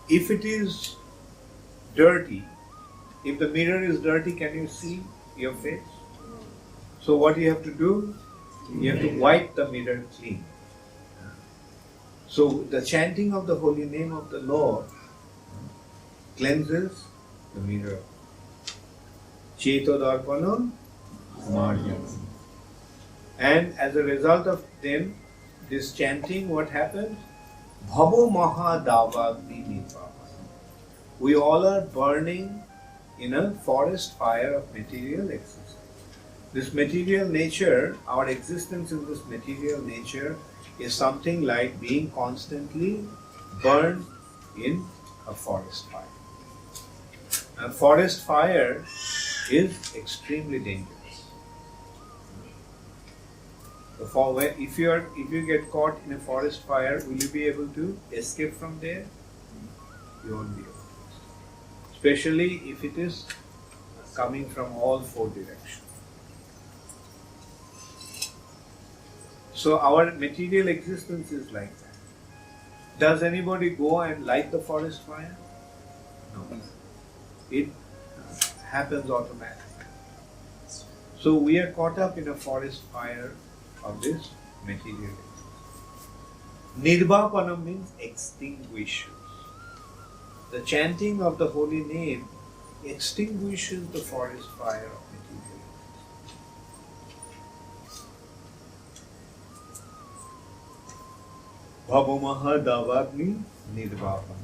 if it is dirty, if the mirror is dirty, can you see your face? So what you have to do? You have to wipe the mirror clean. So the chanting of the holy name of the Lord cleanses the mirror. Cheto Darpana Marjanam. And as a result of them, this chanting, what happens? Bhavo Mahadavagni Nipavana. We all are burning in a forest fire of material existence. This material nature, our existence in this material nature is something like being constantly burned in a forest fire. A forest fire is extremely dangerous. If you get caught in a forest fire, will you be able to escape from there? You won't be able to. Especially if it is coming from all 4 directions. So our material existence is like that. Does anybody go and light the forest fire? No. It happens automatically. So we are caught up in a forest fire of this material existence. Nirvapanam means extinguishes. The chanting of the holy name extinguishes the forest fire of material existence. Bhavamaha Davagni Nirvapanam.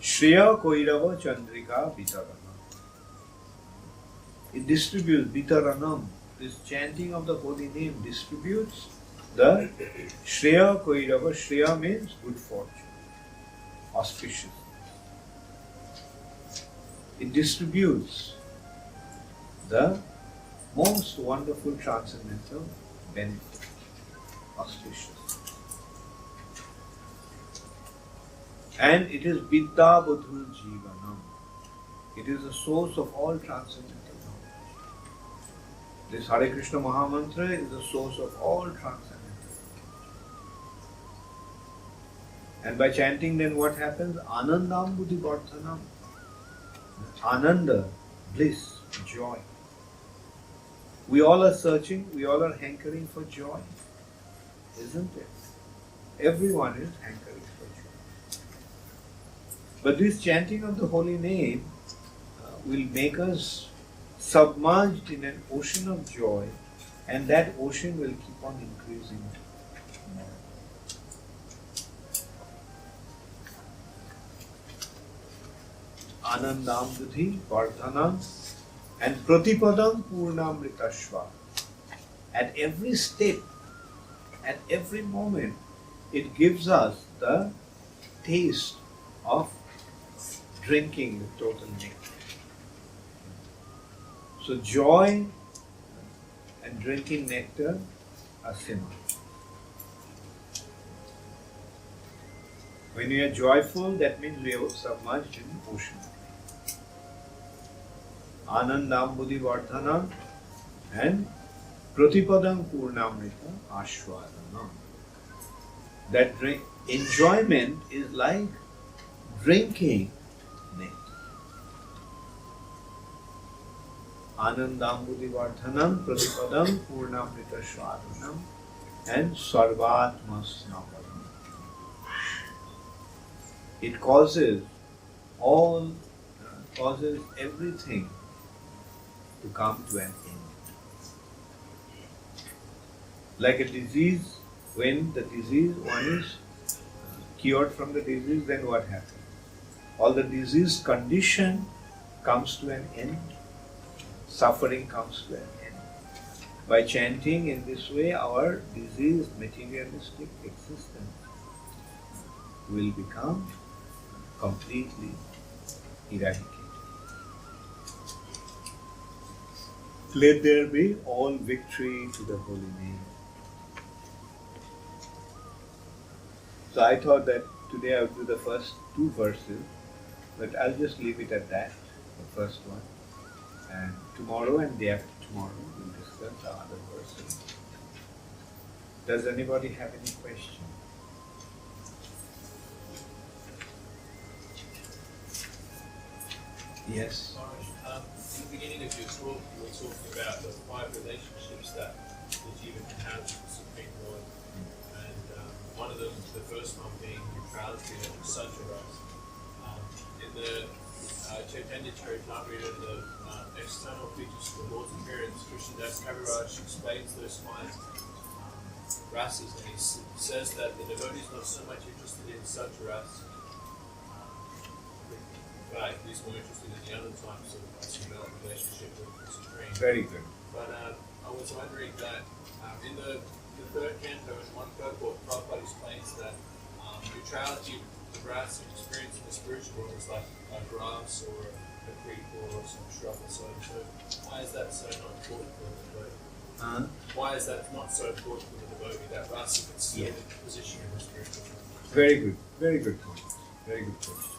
Shreya Koirava Chandrika Vitaranam. It distributes Vitaranam. This chanting of the holy name distributes the Shreya Koirava. Shreya means good fortune, auspicious. It distributes the most wonderful transcendental benefit, auspicious. And it is Vidya Buddhu Jivanam. It is the source of all transcendental knowledge. This Hare Krishna Mahamantra is the source of all transcendental knowledge. And by chanting, then what happens? Anandam Buddhi Vardhanam. Ananda, bliss, joy. We all are searching, we all are hankering for joy, isn't it? Everyone is hankering for joy. But this chanting of the holy name will make us submerged in an ocean of joy, and that ocean will keep on increasing. Anandam Buddhi Vardhanam and Pratipadam Purnamritashva. At every step, at every moment, it gives us the taste of drinking the total nectar. So joy and drinking nectar are similar. When we are joyful, that means we are submerged in the ocean. Anandam Buddhi Vardhanam and Pratipadam Purnamrita Ashwadanam. That enjoyment is like drinking nectar. Anandambudi vardhanam pradipadam purnamrita swadhanam and sarvatma snapadam. It causes everything to come to an end. Like a disease, when one is cured from the disease, then what happens? All the disease condition comes to an end, suffering comes to an end. By chanting in this way, our diseased materialistic existence will become completely eradicated. Let there be all victory to the holy name. So I thought that today I would do the first two verses, but I'll just leave it at that, the first one. And tomorrow and day after tomorrow we'll discuss the other verses. Does anybody have any question? Yes? Maharaj, in the beginning of your talk, you were talking about the 5 relationships that the jiva can have with the Supreme Lord. And one of them, the first one being neutrality of Sacharas. In the Chaitanya Charitamrita, the external features of the Lord's appearance, Krishnadas Kaviraj explains those 5 rasas, and he says that the devotee is not so much interested in Sacharas, but he's more interested in the other types of developed relationship with the Supreme. Very good. But I was wondering that in the third canto, in one purport, Prabhupada explains that neutrality, the grass and experience in the spiritual world is like a grass or a creek or some shrub or so. So why is that so not important for the devotee? Why is that not so important for the devotee, that rasa can still position in the spiritual world? Very good. Very good point. Very good question.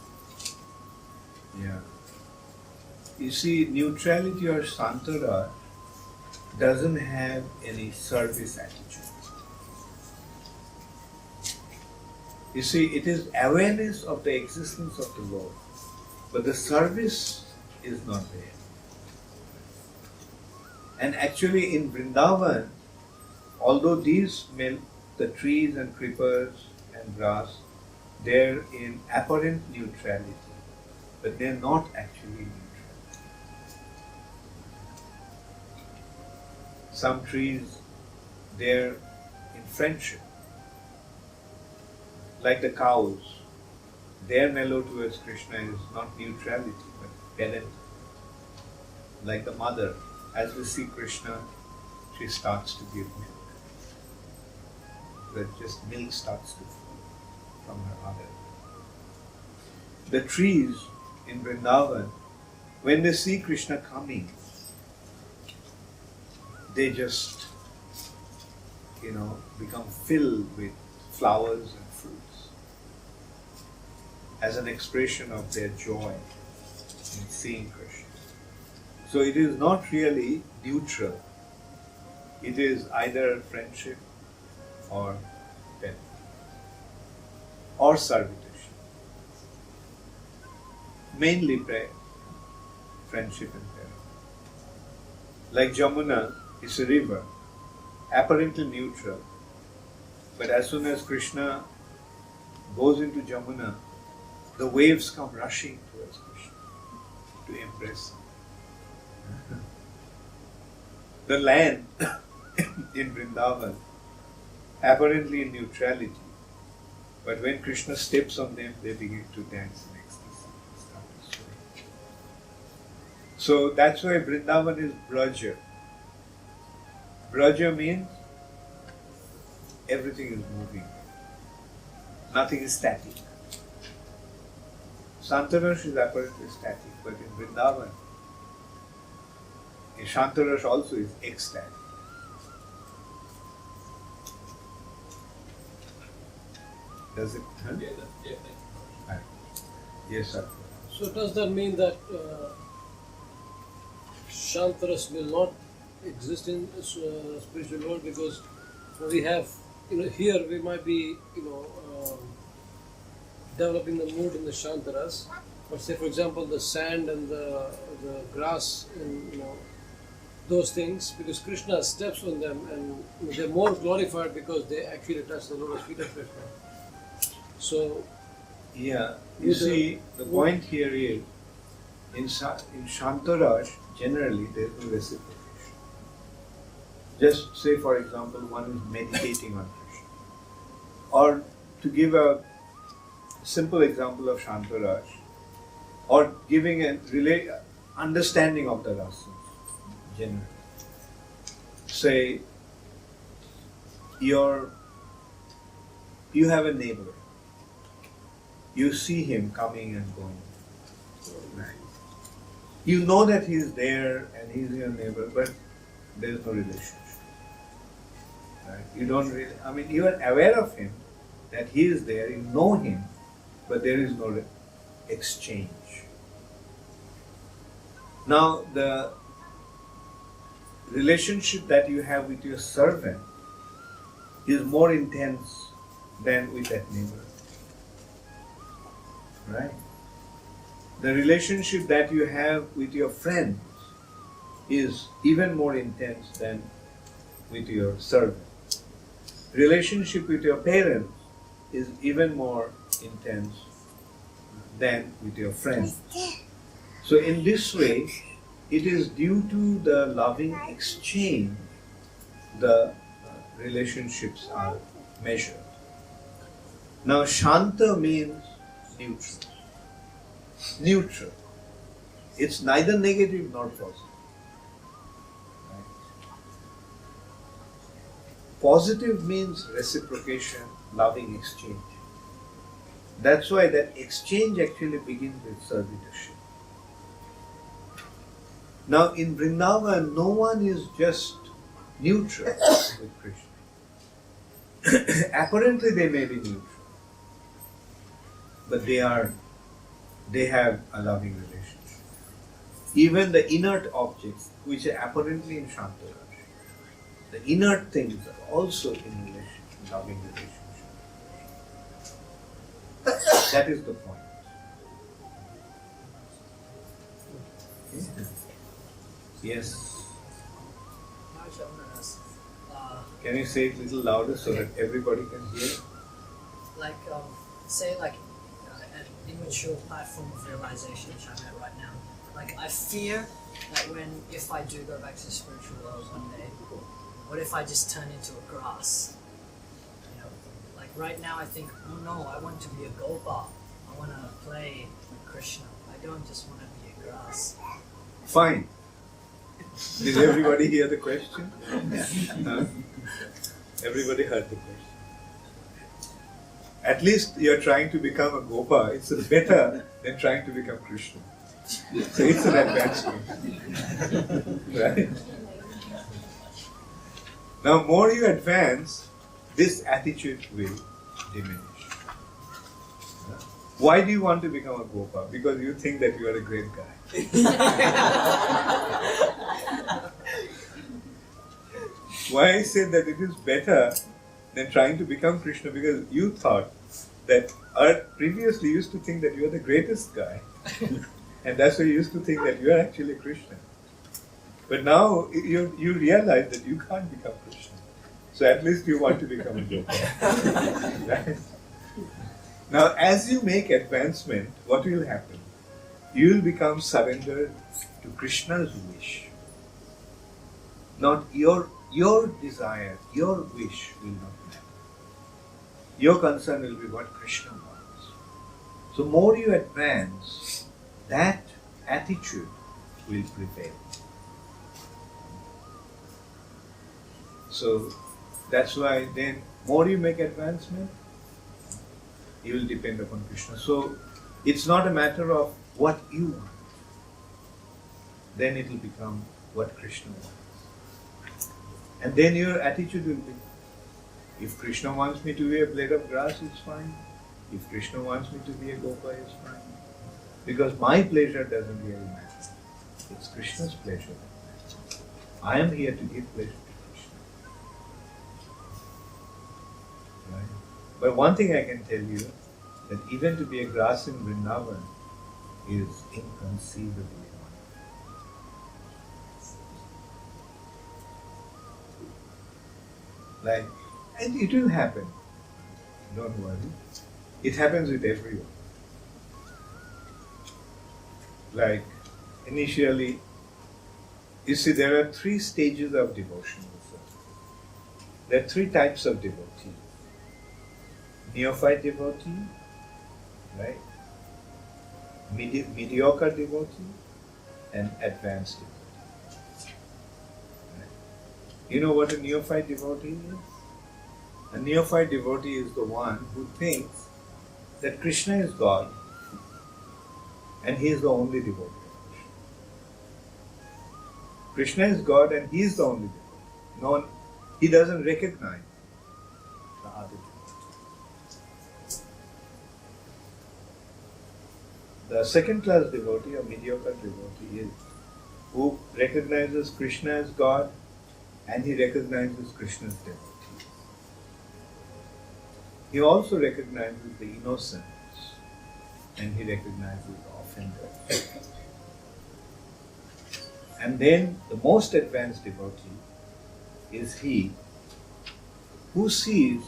Yeah. You see, neutrality or santara doesn't have any service attitude. You see, it is awareness of the existence of the Lord, but the service is not there. And actually in Vrindavan, although the trees and creepers and grass, they're in apparent neutrality, but they're not actually neutral. Some trees, they're in friendship. Like the cows, their mellow towards Krishna is not neutrality, but parental. Like the mother, as we see Krishna, she starts to give milk. But just milk starts to flow from her mother. The trees in Vrindavan, when they see Krishna coming, they just, become filled with flowers and fruits as an expression of their joy in seeing Krishna. So it is not really neutral. It is either friendship or death or servitorship. Mainly friendship and prayer. Like Jamuna is a river, apparently neutral, but as soon as Krishna goes into Jamuna, the waves come rushing towards Krishna to embrace him. The land in Vrindavan, apparently in neutrality, but when Krishna steps on them, they begin to dance in ecstasy, start to sway. So that's why Vrindavan is Braja. Braja means everything is moving, nothing is static. Santarash is apparently static, but in Vrindavan, Shantarash also is ecstatic. Does it? Huh? Yeah, thank you. Right. Yes, sir. So does that mean that Shantaras will not exist in spiritual world, because we have here we might be, developing the mood in the Shantaras. But say, for example, the sand and the grass and, those things, because Krishna steps on them and they're more glorified because they actually touch the lotus feet of Krishna. So, yeah, you see, the point here is, in Shantaraj, generally there is no reciprocation. Just say, for example, one is meditating on Krishna. Or to give a simple example of Shantaraj, or giving a understanding of the rasa, generally. Say, you have a neighbor. You see him coming and going. Right. You know that he is there and he is your neighbor, but there is no relationship. Right? You don't really, you are aware of him, that he is there, you know him, but there is no exchange. Now, the relationship that you have with your servant is more intense than with that neighbor. Right? The relationship that you have with your friends is even more intense than with your servant. Relationship with your parents is even more intense than with your friends. So in this way, it is due to the loving exchange the relationships are measured. Now, Shanta means neutral. Neutral. It's neither negative nor positive. Right? Positive means reciprocation, loving exchange. That's why that exchange actually begins with servitorship. Now in Vrindavan, no one is just neutral with Krishna. Apparently they may be neutral, but they have a loving relationship. Even the inert objects, which are apparently in Shantaraj, the inert things are also in loving relationship. That is the point. Yes. Can you say it a little louder so that everybody can hear? Say an immature platform of realization which I'm at right now. I fear that if I do go back to the spiritual world one day, what if I just turn into a grass? Right now I think, oh no, I want to be a gopa. I want to play with Krishna. I don't just want to be a grass. Fine. Did everybody hear the question? Everybody heard the question. At least you're trying to become a gopa. It's better than trying to become Krishna. So it's an advancement. Right? Now, more you advance, this attitude will diminish. Why do you want to become a gopa? Because you think that you are a great guy. Why I say that it is better than trying to become Krishna? Because you thought that previously used to think that you are the greatest guy. And that's why you used to think that you are actually Krishna. But now you realize that you can't become Krishna. So at least you want to become a gopa. Right? Now, as you make advancement, what will happen? You will become surrendered to Krishna's wish. Not your desire, your wish will not matter. Your concern will be what Krishna wants. So more you advance, that attitude will prevail. So that's why then more you make advancement, you will depend upon Krishna. So it's not a matter of what you want. Then it will become what Krishna wants. And then your attitude will be, if Krishna wants me to be a blade of grass, it's fine. If Krishna wants me to be a gopa, it's fine. Because my pleasure doesn't really matter. It's Krishna's pleasure. I am here to give pleasure to Krishna. But one thing I can tell you, that even to be a grass in Vrindavan is inconceivably like, and it will happen. Don't worry. It happens with everyone. Like, initially, you see, there are 3 stages of devotion. There are 3 types of devotees. Neophyte devotee, right? Mediocre devotee, and advanced devotee. Right? You know what a neophyte devotee is? A neophyte devotee is the one who thinks that Krishna is God and he is the only devotee of Krishna. Krishna is God and he is the only devotee. No one, he doesn't recognize the other devotees. The second class devotee or mediocre devotee is who recognizes Krishna as God and he recognizes Krishna's devotees. He also recognizes the innocents and he recognizes the offenders. And then the most advanced devotee is he who sees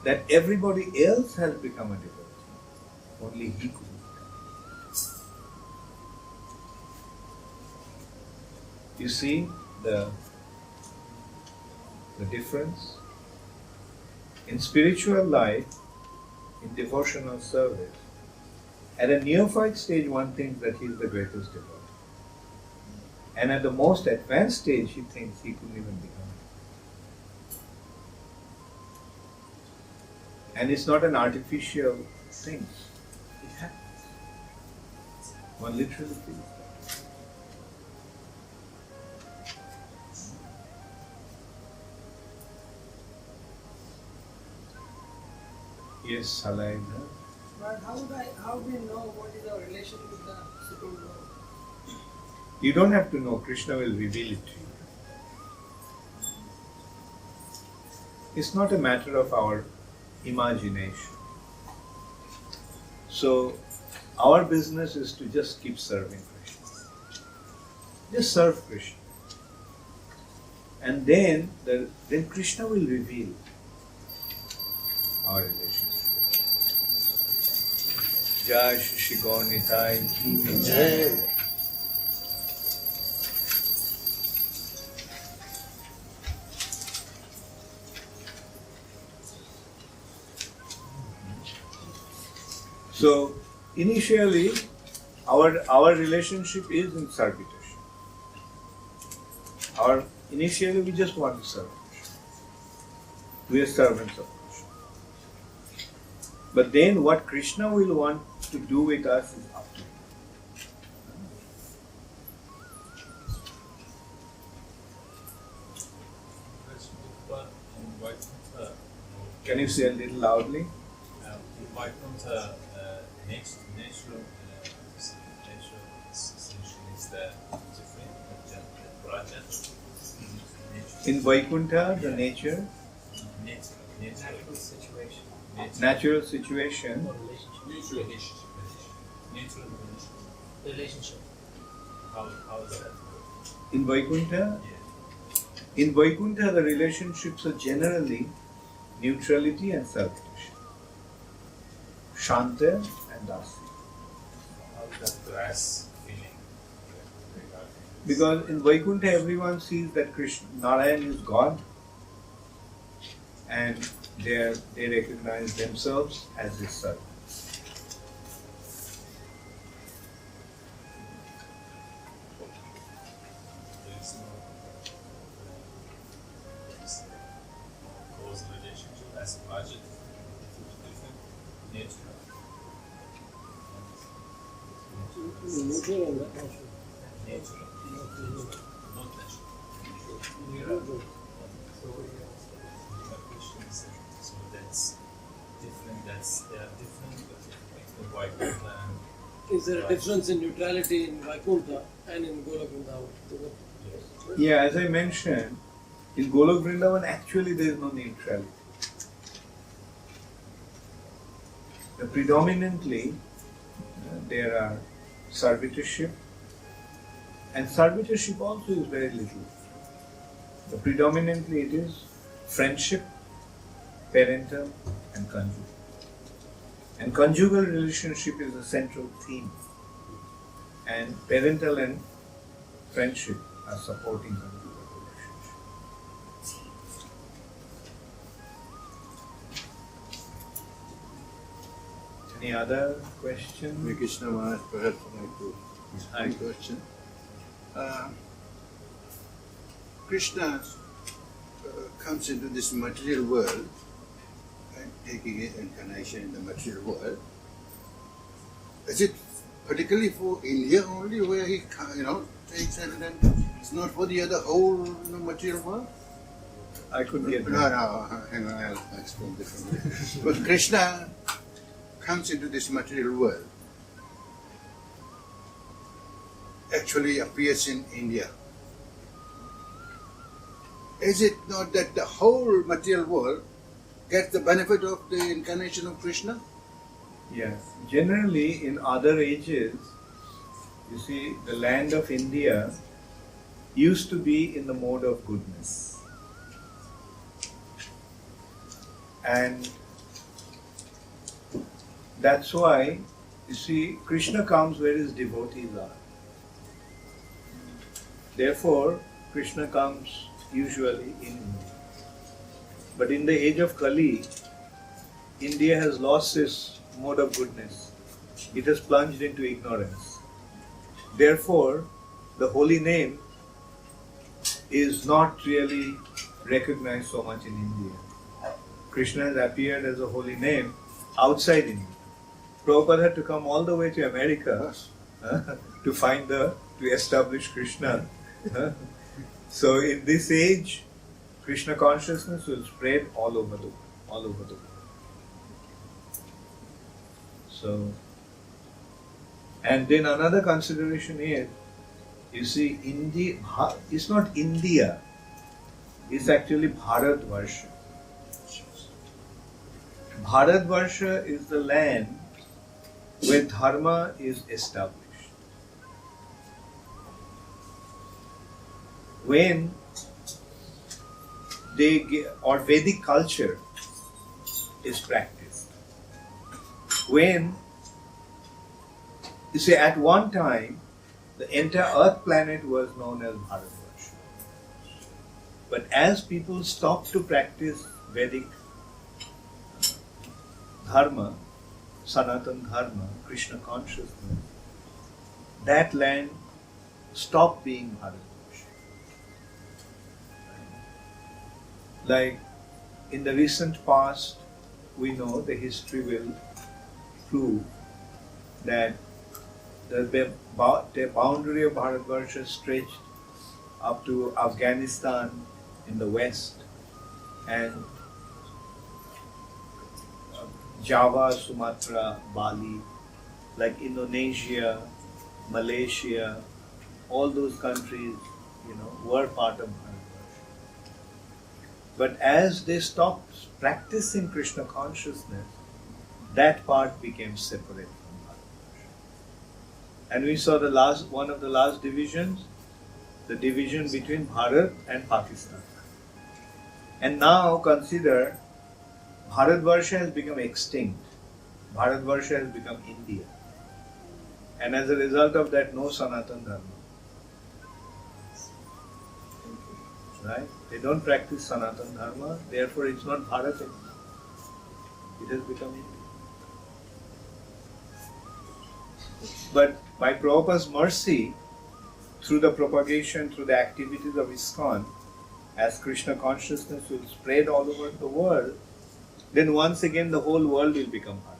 that everybody else has become a devotee, only he could. You see the difference? In spiritual life, in devotional service, at a neophyte stage one thinks that he is the greatest devotee. And at the most advanced stage he thinks he couldn't even become it. And it's not an artificial thing. It happens. One literally feels that. Yes, Halaida. But how do we know what is our relation with the Supreme Lord? You don't have to know, Krishna will reveal it to you. It's not a matter of our imagination. So, our business is to just keep serving Krishna. Just serve Krishna. And then Krishna will reveal our relationship. Jai Shri Gaurnitai Ki Jai. So initially our relationship is in servitude. Initially we just want to serve Krishna. We are servants of Krishna. But then what Krishna will want to do with us is up to him. Can you say a little loudly? In Vaikuntha, natural situation is different. In Vaikuntha, the nature, natural situation, Relationship. How is that? in Vaikuntha, in Vaikuntha the relationships are generally neutrality and self-devotion. Shanta and Dasi. How is that grass feeling? Because in Vaikuntha everyone sees that Krishna, Narayan is God, and they recognize themselves as his servants. There is no cause relationship as a budget, different nature. Neutral and not natural. Natural. Not natural. Neutral. So that's different. They are different. The Vaikuntha and Is there a difference in neutrality in Vaikuntha and in Golok Vrindavan? Yeah, as I mentioned, in Golok Vrindavan actually there is no neutrality. predominantly there are servitorship, and servitorship also is very little. Predominantly it is friendship, parental and conjugal. And conjugal relationship is the central theme, and parental and friendship are supporting conjugal relationship. Any other question? Hare Krishna Maharaj, perhaps I'd like to ask a question. Krishna comes into this material world and taking an incarnation in the material world. Is it particularly for India only where he takes it, and it's not for the other whole material world? I couldn't get No, that. hang on, I'll explain differently. But Krishna comes into this material world, actually appears in India. Is it not that the whole material world gets the benefit of the incarnation of Krishna? Yes. Generally, in other ages, you see, the land of India used to be in the mode of goodness. And that's why, you see, Krishna comes where his devotees are. Therefore, Krishna comes usually in India. But in the age of Kali, India has lost its mode of goodness. It has plunged into ignorance. Therefore, the holy name is not really recognized so much in India. Krishna has appeared as a holy name outside India. Prabhupada had to come all the way to America to establish Krishna. So in this age, Krishna consciousness will spread all over the world. So, and then another consideration is, you see, India, it's not India, it's actually Bharatvarsha. Bharatvarsha is the land where dharma is established. When Vedic culture is practiced. When, you see, at one time, the entire earth planet was known as Bharatvarsha. But as people stopped to practice Vedic dharma, Sanatana dharma, Krishna consciousness, that land stopped being Bharatvarsha. Like in the recent past, we know the history will prove that the boundary of Bharatvarsha stretched up to Afghanistan in the west, and Java, Sumatra, Bali, like Indonesia, Malaysia, all those countries, were part of Bharatvarsha. But as they stopped practicing Krishna consciousness, that part became separate from Bharatvarsha. And we saw one of the last divisions, the division between Bharat and Pakistan. And now consider, Bharatvarsha has become extinct. Bharatvarsha has become India. And as a result of that, no Sanatana Dharma. Right? They don't practice Sanatana Dharma, therefore it's not Bharat anymore. It has become India. But by Prabhupada's mercy, through the propagation, through the activities of ISKCON, as Krishna consciousness will spread all over the world, then once again the whole world will become Bharat.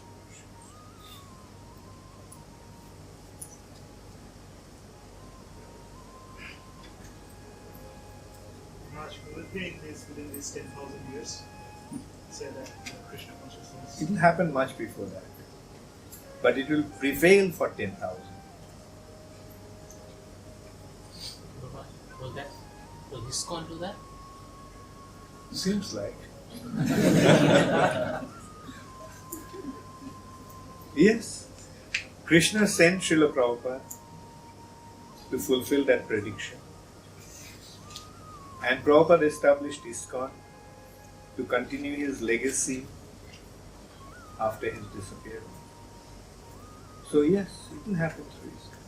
Will it take place within these 10,000 years? Say that Krishna consciousness. It will happen much before that. But it will prevail for 10,000. Will ISKCON do that? Seems like. Yes. Krishna sent Srila Prabhupada to fulfill that prediction. And Prabhupada established ISKCON to continue his legacy after his disappearance. So yes, it will happen through ISKCON.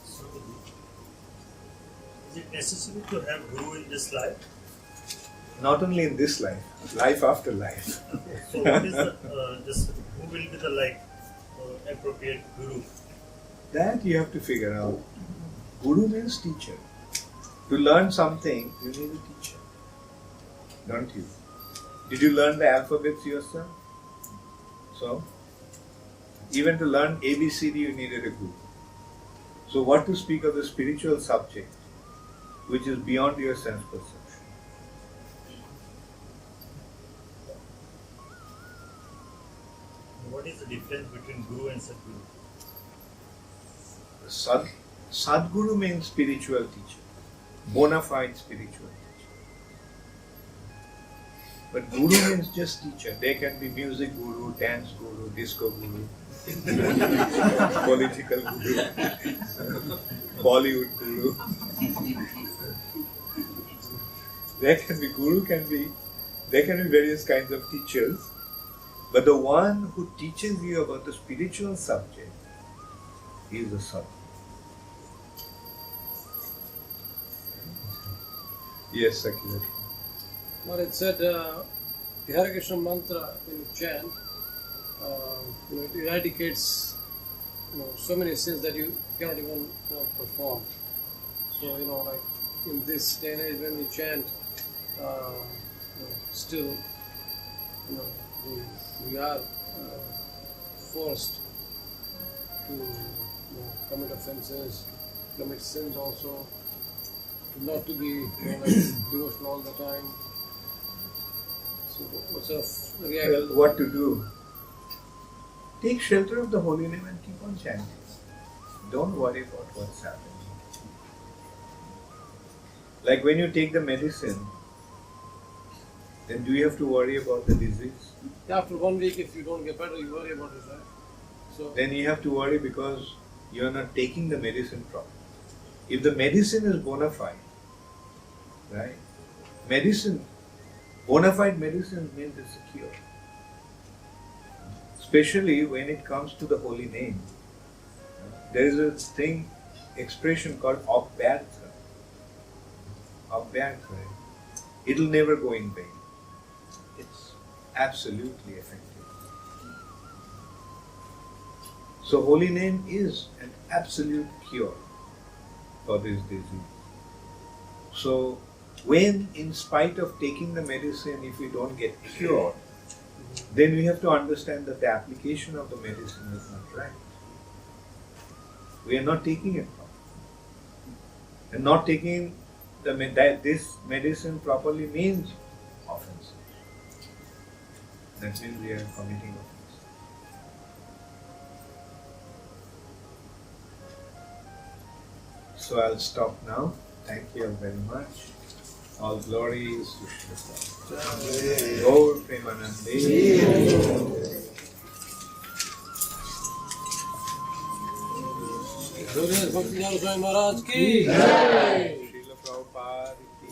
So, is it necessary to have Guru in this life? Not only in this life, life after life. So what is the, who will be the appropriate Guru? That you have to figure out. Guru means teacher. To learn something, you need a teacher. Don't you? Did you learn the alphabets yourself? So, even to learn ABCD, you needed a Guru. So what to speak of the spiritual subject, which is beyond your sense perception? What is the difference between Guru and Sadguru? Sadguru means spiritual teacher, bona fide spiritual teacher. But Guru means just teacher. There can be music guru, dance guru, disco guru, political guru, Bollywood guru. There can be there can be various kinds of teachers. But the one who teaches you about the spiritual subject is a sadguru. Yes, Sakila. Well, it said the Hare Krishna mantra when you chant, it eradicates so many sins that you cannot even perform. So like in this day and age when we chant, still we are forced to commit offenses, commit sins also, not to be devotional all the time. So what sort of reaction? Well, what to do? Take shelter of the holy name and keep on chanting. Don't worry about what's happening. Like when you take the medicine, then do you have to worry about the disease? After 1 week, if you don't get better, you worry about it, right? So then you have to worry because you are not taking the medicine properly. If the medicine is bona fide, right? Bona fide medicine means it's a cure. Especially when it comes to the holy name. There is a expression called Abhyartha. Abhyartha. It will never go in vain. It's absolutely effective. So holy name is an absolute cure for this disease. So when in spite of taking the medicine, if we don't get cured, then we have to understand that the application of the medicine is not right. We are not taking it properly. And not taking this medicine properly means offense. That means we are committing offense. So I'll stop now. Thank you all very much. All glory is to Shiksha. Gaur Premanande. Bhakti Charu Swami Maharaj ki Srila Prabhupada ki.